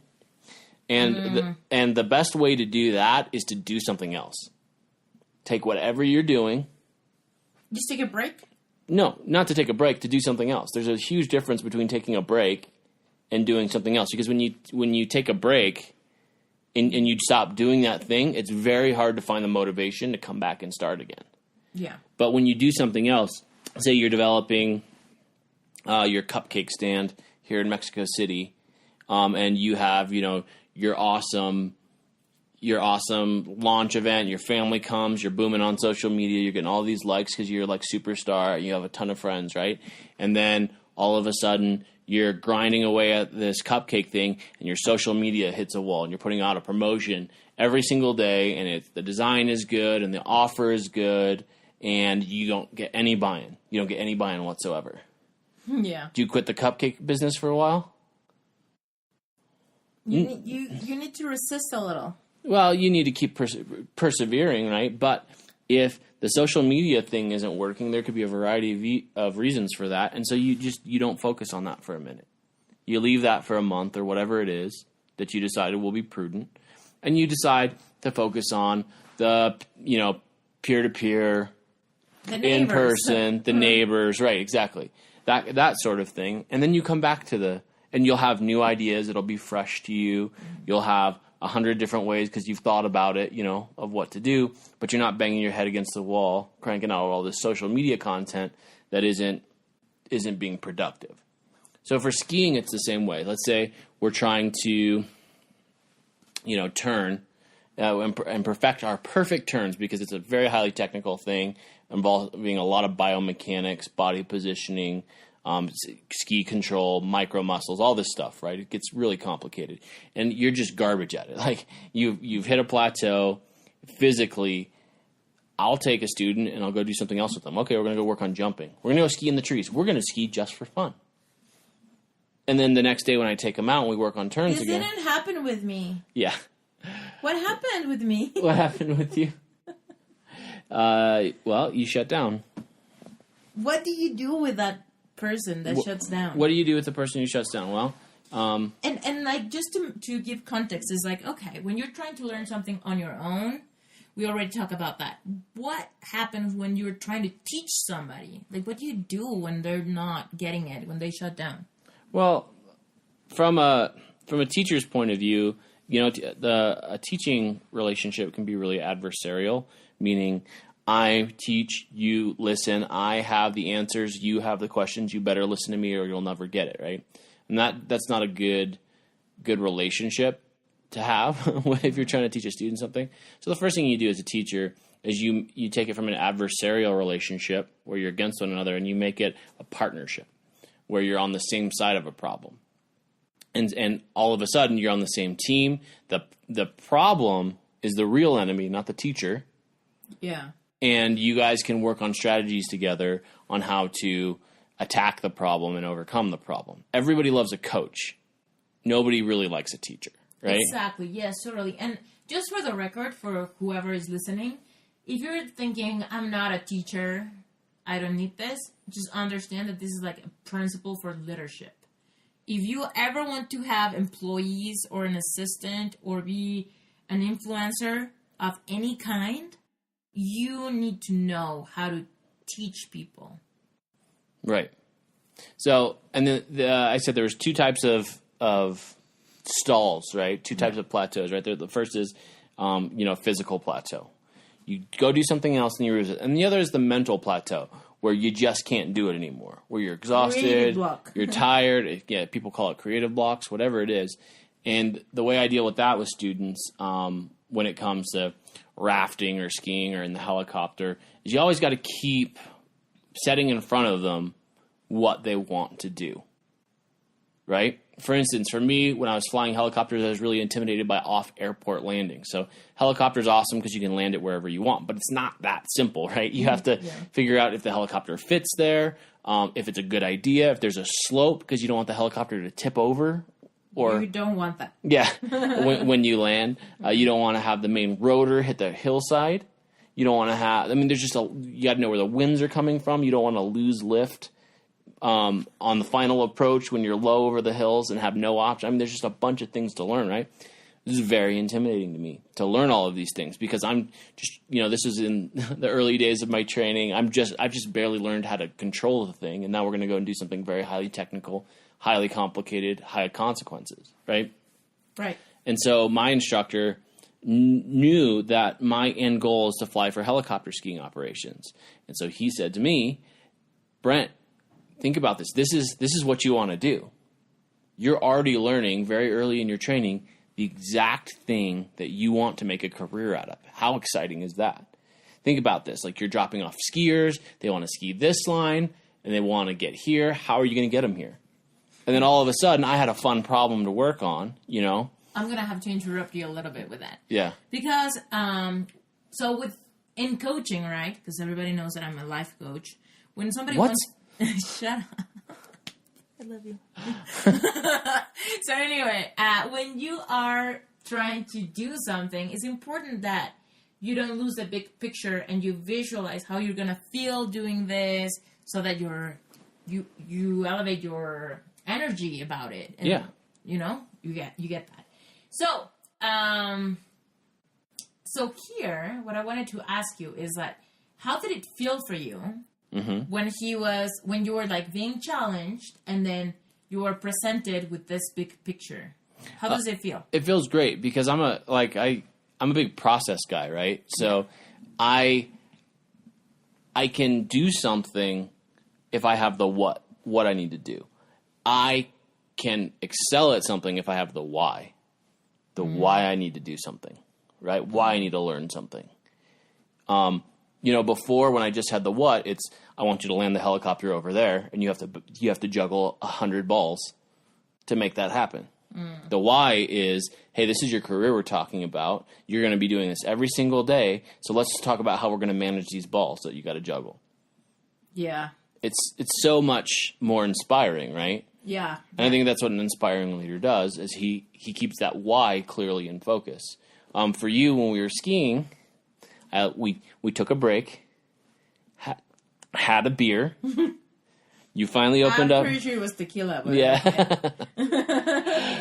And the best way to do that is to do something else. Take whatever you're doing. Just take a break? No, not to take a break, to do something else. There's a huge difference between taking a break and doing something else. Because when you take a break and you stop doing that thing, it's very hard to find the motivation to come back and start again. Yeah. But when you do something else, say you're developing your cupcake stand here in Mexico City, and you have, your awesome launch event, your family comes, you're booming on social media, you're getting all these likes because you're like superstar, and you have a ton of friends, right? And then all of a sudden you're grinding away at this cupcake thing, and your social media hits a wall, and you're putting out a promotion every single day, and the design is good, and the offer is good, and you don't get any buy-in. You don't get any buy-in whatsoever. Yeah. Do you quit the cupcake business for a while? You need to resist a little. Well, you need to keep persevering, right? But if the social media thing isn't working, there could be a variety of reasons for that. And so you don't focus on that for a minute. You leave that for a month or whatever it is that you decided will be prudent. And you decide to focus on the, peer-to-peer, in person, the neighbors, right, exactly. That sort of thing. And then you come back and you'll have new ideas. It'll be fresh to you. You'll have 100 different ways because you've thought about it, of what to do, but you're not banging your head against the wall, cranking out all this social media content that isn't being productive. So for skiing, it's the same way. Let's say we're trying to, turn and perfect our perfect turns because it's a very highly technical thing involving a lot of biomechanics, body positioning, ski control, micro muscles, all this stuff, right? It gets really complicated, and you're just garbage at it. Like you've hit a plateau physically. I'll take a student and I'll go do something else with them. Okay, we're going to go work on jumping. We're going to go ski in the trees. We're going to ski just for fun. And then the next day when I take them out and we work on turns again. This didn't happen with me. Yeah. What happened with me? What happened with you? Well, you shut down. What do you do with that person that shuts down? What do you do with the person who shuts down? Well, and like just to give context is like, okay, when you're trying to learn something on your own, we already talked about that. What happens when you're trying to teach somebody? Like, what do you do when they're not getting it, when they shut down? Well, from a teacher's point of view, a teaching relationship can be really adversarial, meaning I teach, you listen, I have the answers, you have the questions, you better listen to me or you'll never get it, right? And that's not a good relationship to have if you're trying to teach a student something. So the first thing you do as a teacher is you take it from an adversarial relationship where you're against one another and you make it a partnership where you're on the same side of a problem. And all of a sudden you're on the same team. The problem is the real enemy, not the teacher. Yeah. And you guys can work on strategies together on how to attack the problem and overcome the problem. Everybody loves a coach. Nobody really likes a teacher, right? Exactly. Yes, totally. And just for the record, for whoever is listening, if you're thinking, I'm not a teacher, I don't need this, just understand that this is like a principle for leadership. If you ever want to have employees or an assistant or be an influencer of any kind, you need to know how to teach people. Right. So, and then I said there was two types of stalls, right? Two types of plateaus, right? The first is, physical plateau. You go do something else and you lose it. And the other is the mental plateau, where you just can't do it anymore, where you're exhausted, you're tired. Yeah, people call it creative blocks, whatever it is. And the way I deal with that with students when it comes to rafting or skiing or in the helicopter is you always got to keep setting in front of them what they want to do, right? For instance, for me, when I was flying helicopters, I was really intimidated by off-airport landing. So helicopter's awesome because you can land it wherever you want, but it's not that simple, right? You have to figure out if the helicopter fits there, if it's a good idea, if there's a slope, because you don't want the helicopter to tip over. Or you don't want that. Yeah, when you land. You don't want to have the main rotor hit the hillside. You don't want to have, there's just you got to know where the winds are coming from. You don't want to lose lift on the final approach when you're low over the hills and have no option. There's just a bunch of things to learn, right? This is very intimidating to me to learn all of these things because I'm just, this was in the early days of my training. I've just barely learned how to control the thing, and now we're going to go and do something very highly technical, highly complicated, high consequences, right? Right. And so my instructor knew that my end goal is to fly for helicopter skiing operations. And so he said to me, Brent, think about this. This is what you want to do. You're already learning very early in your training the exact thing that you want to make a career out of. How exciting is that? Think about this. Like you're dropping off skiers. They want to ski this line and they want to get here. How are you going to get them here? And then all of a sudden I had a fun problem to work on, I'm going to have to interrupt you a little bit with that. Yeah. Because, in coaching, right? Because everybody knows that I'm a life coach. When somebody wants... Shut up. I love you. So anyway, when you are trying to do something, it's important that you don't lose the big picture and you visualize how you're going to feel doing this so that you elevate your energy about it. And, you get that. So, So here, what I wanted to ask you is that, how did it feel for you when you were like being challenged and then you were presented with this big picture? How does it feel? It feels great because I'm a big process guy, right? So I can do something if I have the what I need to do. I can excel at something if I have the why I need to do something, right? Why I need to learn something. Before when I just had the what, it's I want you to land the helicopter over there, and you have to juggle 100 balls to make that happen. The why is, hey, this is your career we're talking about. You're going to be doing this every single day. So let's talk about how we're going to manage these balls that you got to juggle. Yeah. It's so much more inspiring, right? Yeah. And I think that's what an inspiring leader does, is he keeps that why clearly in focus. For you, when we were skiing, we took a break, had a beer. You finally opened up. I'm pretty sure it was tequila. But yeah.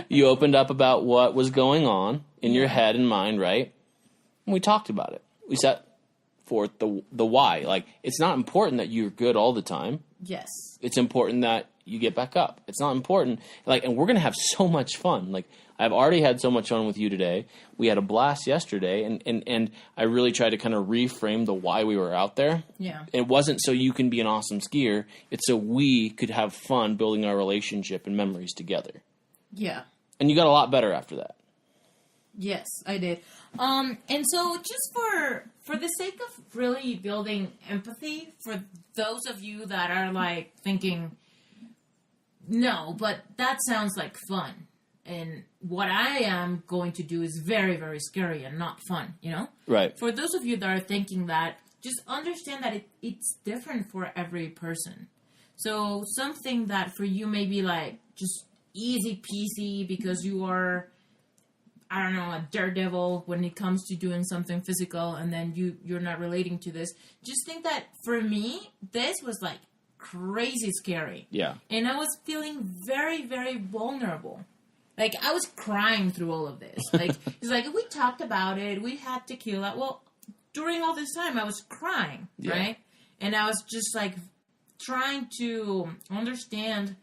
You opened up about what was going on in your head and mind, right? And we talked about it. We set forth the why. Like, it's not important that you're good all the time. Yes. It's important that you get back up. It's not important. And we're going to have so much fun. Like, I've already had so much fun with you today. We had a blast yesterday, and I really tried to kind of reframe the why we were out there. Yeah. It wasn't so you can be an awesome skier. It's so we could have fun building our relationship and memories together. Yeah. And you got a lot better after that. Yes, I did. And so just for the sake of really building empathy for those of you that are like thinking, no, but that sounds like fun. And what I am going to do is very, very scary and not fun, Right. For those of you that are thinking that, just understand that it's different for every person. So something that for you may be like just easy peasy because you are, I don't know, a daredevil when it comes to doing something physical, and then you're not relating to this. Just think that for me, this was like crazy scary. Yeah. And I was feeling very, very vulnerable. Like, I was crying through all of this. Like, it's like, we talked about it. We had tequila. Well, during all this time, I was crying, right? And I was just, like, trying to understand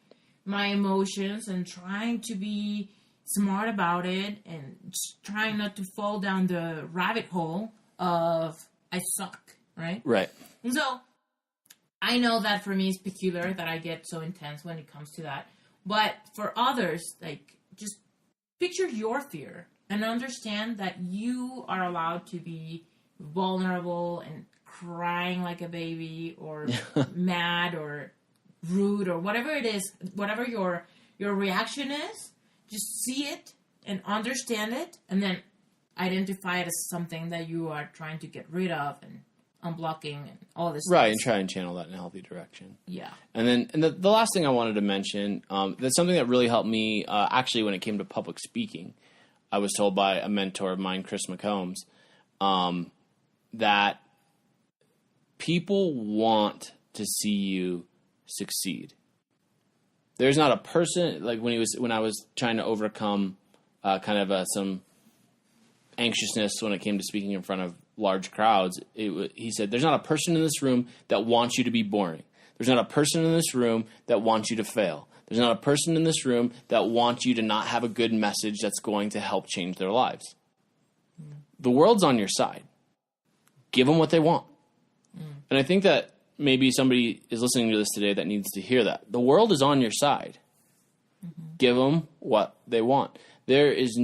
my emotions and trying to be smart about it and just trying not to fall down the rabbit hole of I suck, right? Right. And so, I know that for me it's peculiar that I get so intense when it comes to that. But for others, like, just picture your fear and understand that you are allowed to be vulnerable and crying like a baby or mad or rude or whatever it is, whatever your reaction is, just see it and understand it and then identify it as something that you are trying to get rid of and unblocking and all this right, stuff. and try and channel that in a healthy direction. Yeah. And then the last thing I wanted to mention, that's something that really helped me, actually, when it came to public speaking. I was told by a mentor of mine, Chris McCombs, that people want to see you succeed. There's not a person, like when I was trying to overcome some anxiousness when it came to speaking in front of large crowds, he said, there's not a person in this room that wants you to be boring. There's not a person in this room that wants you to fail. There's not a person in this room that wants you to not have a good message that's going to help change their lives. The world's on your side. Give them what they want. And I think that maybe somebody is listening to this today that needs to hear that. The world is on your side. Give them what they want. There's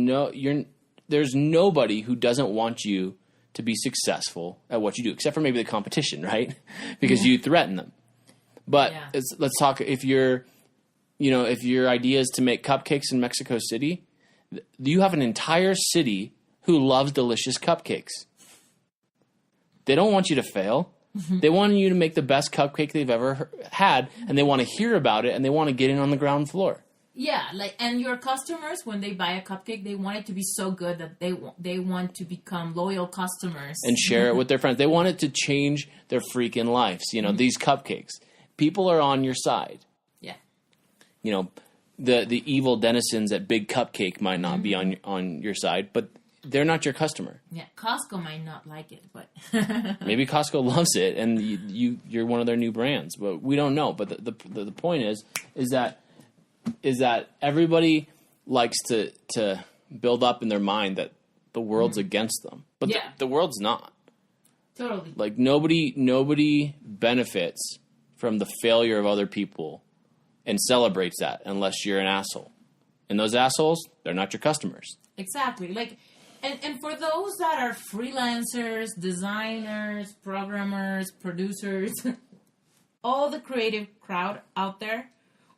nobody who doesn't want you to be successful at what you do, except for maybe the competition, right? Because you threaten them. But let's talk. If your idea is to make cupcakes in Mexico City, you have an entire city who loves delicious cupcakes. They don't want you to fail. They want you to make the best cupcake they've ever had, and they want to hear about it, and they want to get in on the ground floor. Yeah, and your customers, when they buy a cupcake, they want it to be so good that they want to become loyal customers. And share it with their friends. They want it to change their freaking lives. These cupcakes. People are on your side. Yeah. The evil denizens at Big Cupcake might not be on your side, but they're not your customer. Yeah, Costco might not like it, but maybe Costco loves it, and you're one of their new brands, but we don't know. But the point is that everybody likes to build up in their mind that the world's against them, but the world's not. Totally. Like nobody benefits from the failure of other people and celebrates that unless you're an asshole. And those assholes, they're not your customers. Exactly. Like, and for those that are freelancers, designers, programmers, producers, all the creative crowd out there,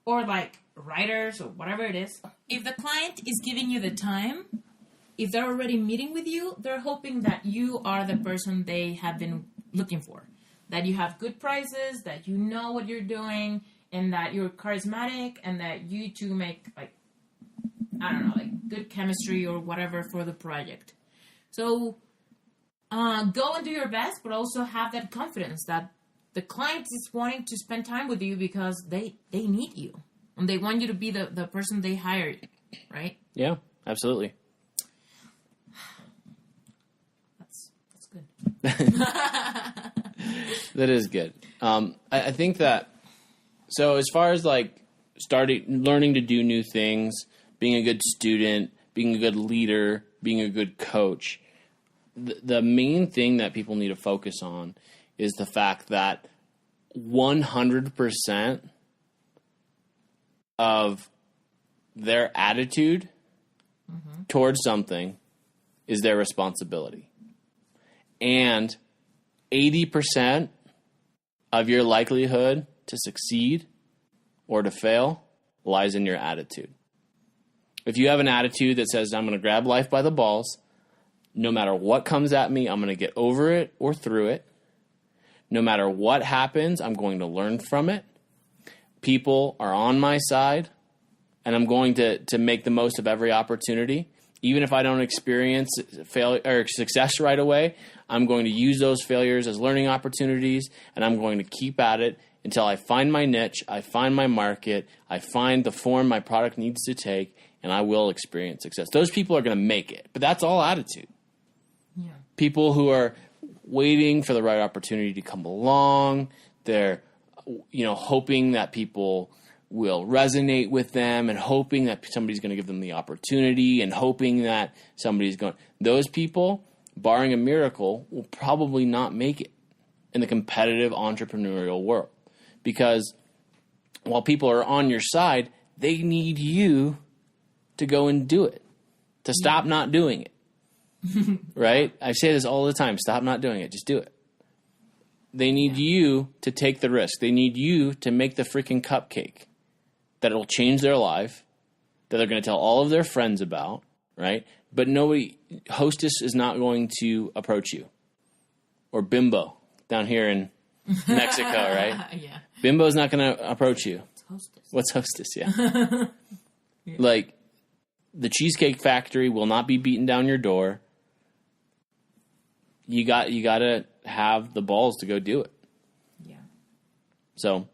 or like writers or whatever it is, if the client is giving you the time, if they're already meeting with you, they're hoping that you are the person they have been looking for. That you have good prices, that you know what you're doing, and that you're charismatic, and that you two make, like, I don't know, like good chemistry or whatever for the project. So go and do your best, but also have that confidence that the client is wanting to spend time with you because they need you. And they want you to be the person they hire, right? Yeah, absolutely. That's good. That is good. I think that, so as far as like learning to do new things, being a good student, being a good leader, being a good coach, the main thing that people need to focus on is the fact that 100% of their attitude towards something is their responsibility. And 80% of your likelihood to succeed or to fail lies in your attitude. If you have an attitude that says, I'm going to grab life by the balls, no matter what comes at me, I'm going to get over it or through it. No matter what happens, I'm going to learn from it. People are on my side, and I'm going to make the most of every opportunity. Even if I don't experience failure or success right away, I'm going to use those failures as learning opportunities, and I'm going to keep at it until I find my niche, I find my market, I find the form my product needs to take, and I will experience success. Those people are going to make it, but that's all attitude. Yeah. People who are waiting for the right opportunity to come along, they're hoping that people will resonate with them and hoping that somebody's going to give them the opportunity and hoping that somebody's going. Those people, barring a miracle, will probably not make it in the competitive entrepreneurial world. Because while people are on your side, they need you to go and do it, to stop not doing it. Right? I say this all the time. Stop not doing it. Just do it. They need you to take the risk. They need you to make the freaking cupcake that it'll change their life, that they're going to tell all of their friends about, right? But Hostess is not going to approach you. Or Bimbo down here in Mexico, right? Yeah. Bimbo's not going to approach you. It's Hostess. What's Hostess? Yeah. Yeah. Like, the Cheesecake Factory will not be beating down your door. You got to have the balls to go do it. Yeah. So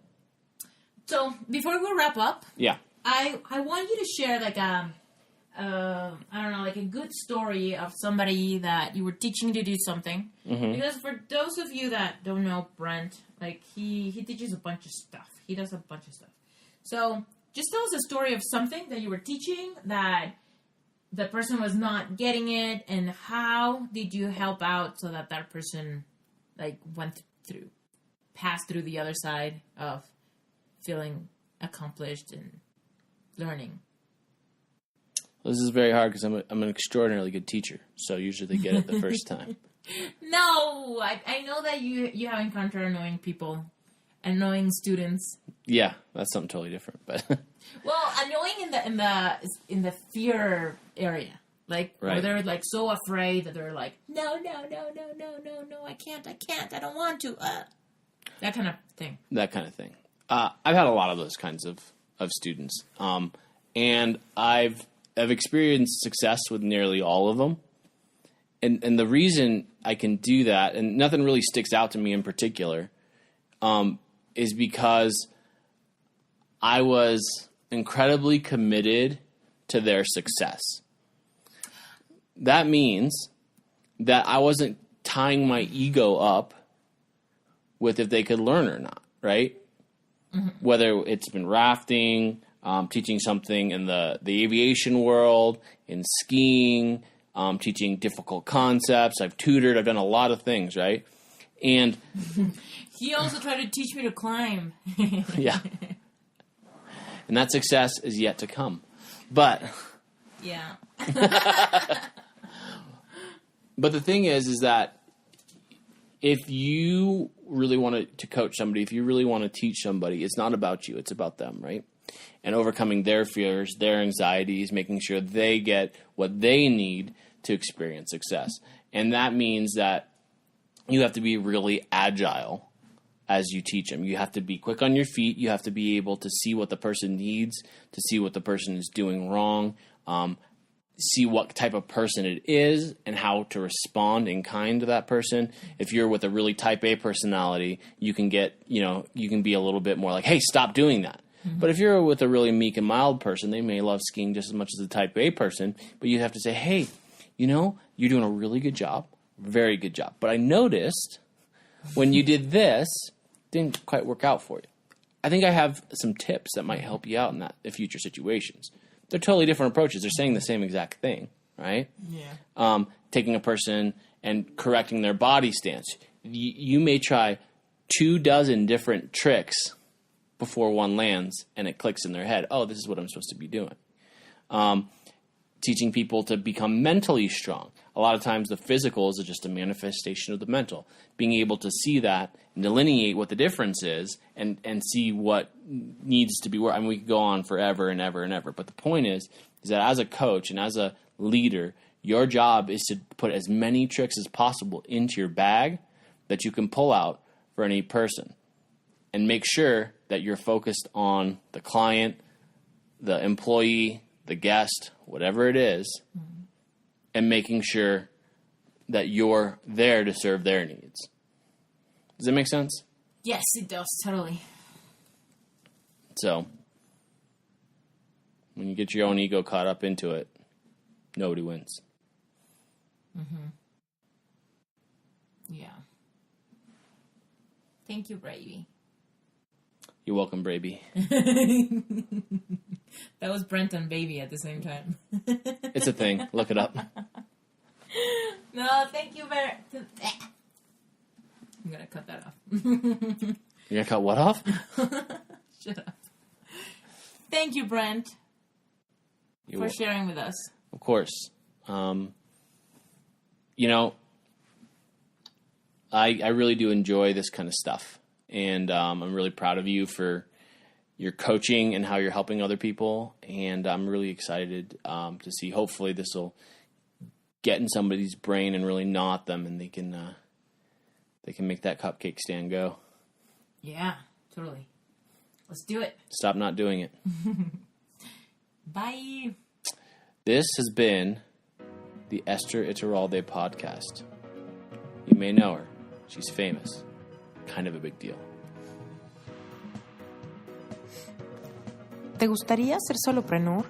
before we wrap up, yeah, I want you to share like I don't know, like a good story of somebody that you were teaching to do something. Mm-hmm. Because for those of you that don't know Brent, like he teaches a bunch of stuff. He does a bunch of stuff. So just tell us a story of something that you were teaching that the person was not getting it, and how did you help out so that person like passed through the other side of feeling accomplished and learning. Well, this is very hard because I'm an extraordinarily good teacher, so usually they get it the first time. No, I know that you have encountered annoying people, annoying students. Yeah, that's something totally different. But well, annoying in the fear area, like right. Where they're like so afraid that they're like, no, I can't, I don't want to, that kind of thing. That kind of thing. I've had a lot of those kinds of students, and I've experienced success with nearly all of them. And the reason I can do that, and nothing really sticks out to me in particular, is because I was incredibly committed to their success. that means that I wasn't tying my ego up with if they could learn or not, right? Mm-hmm. Whether it's been rafting, teaching something in the aviation world, in skiing, teaching difficult concepts. I've tutored. I've done a lot of things, right? And he also tried to teach me to climb. Yeah. And that success is yet to come. But yeah. But the thing is that if you really want to coach somebody, if you really want to teach somebody, it's not about you, it's about them, right? And overcoming their fears, their anxieties, making sure they get what they need to experience success. And that means that you have to be really agile as you teach them. You have to be quick on your feet. You have to be able to see what the person needs, to see what the person is doing wrong, see what type of person it is and how to respond in kind to that person. If you're with a really type A personality, you can you can be a little bit more like, hey, stop doing that. Mm-hmm. But if you're with a really meek and mild person, they may love skiing just as much as a type A person, but you have to say, hey, you're doing a really good job, very good job. But I noticed when you did this, it didn't quite work out for you. I think I have some tips that might help you out in future situations. They're totally different approaches. They're saying the same exact thing, right? Yeah. Taking a person and correcting their body stance. You may try 24 different tricks before one lands and it clicks in their head. Oh, this is what I'm supposed to be doing. Teaching people to become mentally strong. A lot of times the physical is just a manifestation of the mental. Being able to see that and delineate what the difference is and see what needs to be worked. I mean, we could go on forever and ever and ever. But the point is that as a coach and as a leader, your job is to put as many tricks as possible into your bag that you can pull out for any person. And make sure that you're focused on the client, the employee, the guest, whatever it is, mm-hmm. and making sure that you're there to serve their needs. Does that make sense? Yes, it does, totally. So, when you get your own ego caught up into it, nobody wins. Mm-hmm. Yeah. Thank you, Brady. You're welcome, Brady. That was Brent and Baby at the same time. It's a thing. Look it up. No, thank you very... I'm going to cut that off. You're going to cut what off? Shut up. Thank you, Brent, for sharing with us. Of course. I really do enjoy this kind of stuff. And I'm really proud of you for your coaching and how you're helping other people. And I'm really excited to see, hopefully this will get in somebody's brain and really knot them, and they can make that cupcake stand go. Yeah, totally. Let's do it. Stop not doing it. Bye. This has been the Esther Iturralde podcast. You may know her. She's famous. Kind of a big deal. ¿Te gustaría ser solopreneur?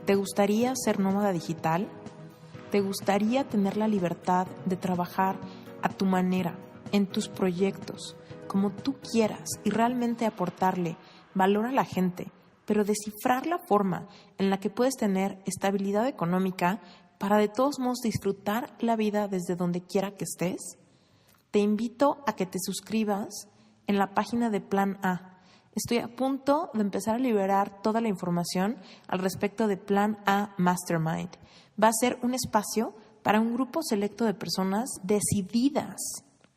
¿Te gustaría ser nómada digital? ¿Te gustaría tener la libertad de trabajar a tu manera, en tus proyectos, como tú quieras y realmente aportarle valor a la gente, pero descifrar la forma en la que puedes tener estabilidad económica para de todos modos disfrutar la vida desde donde quiera que estés? Te invito a que te suscribas en la página de Plan A. Estoy a punto de empezar a liberar toda la información al respecto de Plan A Mastermind. Va a ser un espacio para un grupo selecto de personas decididas.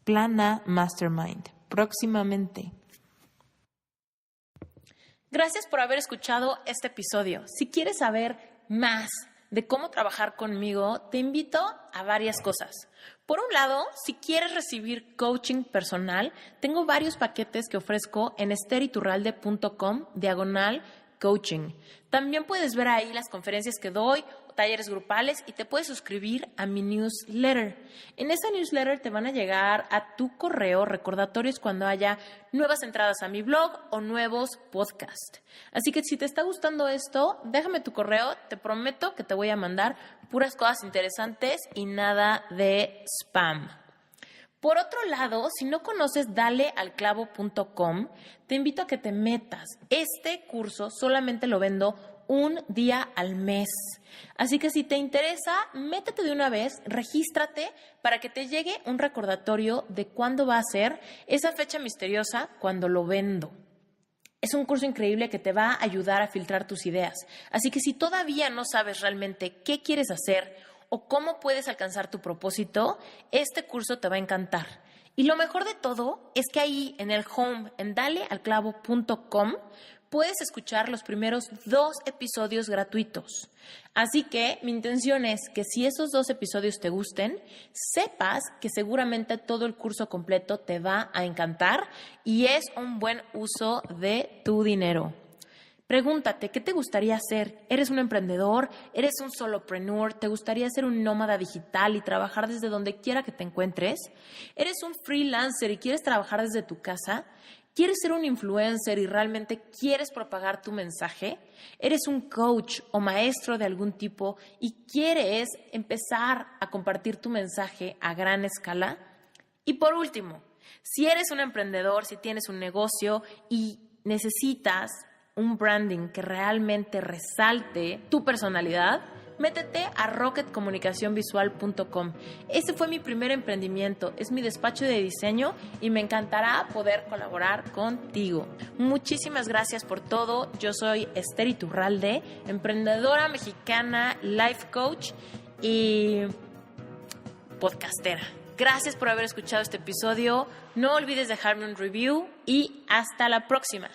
Plan A Mastermind, próximamente. Gracias por haber escuchado este episodio. Si quieres saber más de cómo trabajar conmigo, te invito a varias cosas. Por un lado, si quieres recibir coaching personal, tengo varios paquetes que ofrezco en esteriturralde.com/ Coaching. También puedes ver ahí las conferencias que doy, talleres grupales y te puedes suscribir a mi newsletter. En esa newsletter te van a llegar a tu correo recordatorios cuando haya nuevas entradas a mi blog o nuevos podcasts. Así que si te está gustando esto, déjame tu correo, te prometo que te voy a mandar puras cosas interesantes y nada de spam. Por otro lado, si no conoces dalealclavo.com, te invito a que te metas. Este curso solamente lo vendo un día al mes. Así que si te interesa, métete de una vez, regístrate para que te llegue un recordatorio de cuándo va a ser esa fecha misteriosa cuando lo vendo. Es un curso increíble que te va a ayudar a filtrar tus ideas. Así que si todavía no sabes realmente qué quieres hacer o cómo puedes alcanzar tu propósito, este curso te va a encantar. Y lo mejor de todo es que ahí en el home, en dalealclavo.com, puedes escuchar los primeros 2 episodios gratuitos. Así que mi intención es que si esos 2 episodios te gusten, sepas que seguramente todo el curso completo te va a encantar y es un buen uso de tu dinero. Pregúntate, ¿qué te gustaría hacer? ¿Eres un emprendedor? ¿Eres un solopreneur? ¿Te gustaría ser un nómada digital y trabajar desde donde quiera que te encuentres? ¿Eres un freelancer y quieres trabajar desde tu casa? ¿Quieres ser un influencer y realmente quieres propagar tu mensaje? ¿Eres un coach o maestro de algún tipo y quieres empezar a compartir tu mensaje a gran escala? Y por último, si eres un emprendedor, si tienes un negocio y necesitas un branding que realmente resalte tu personalidad, métete a rocketcomunicacionvisual.com. Ese fue mi primer emprendimiento, es mi despacho de diseño y me encantará poder colaborar contigo. Muchísimas gracias por todo. Yo soy Esther Iturralde, emprendedora mexicana, life coach y podcastera. Gracias por haber escuchado este episodio. No olvides dejarme un review y hasta la próxima.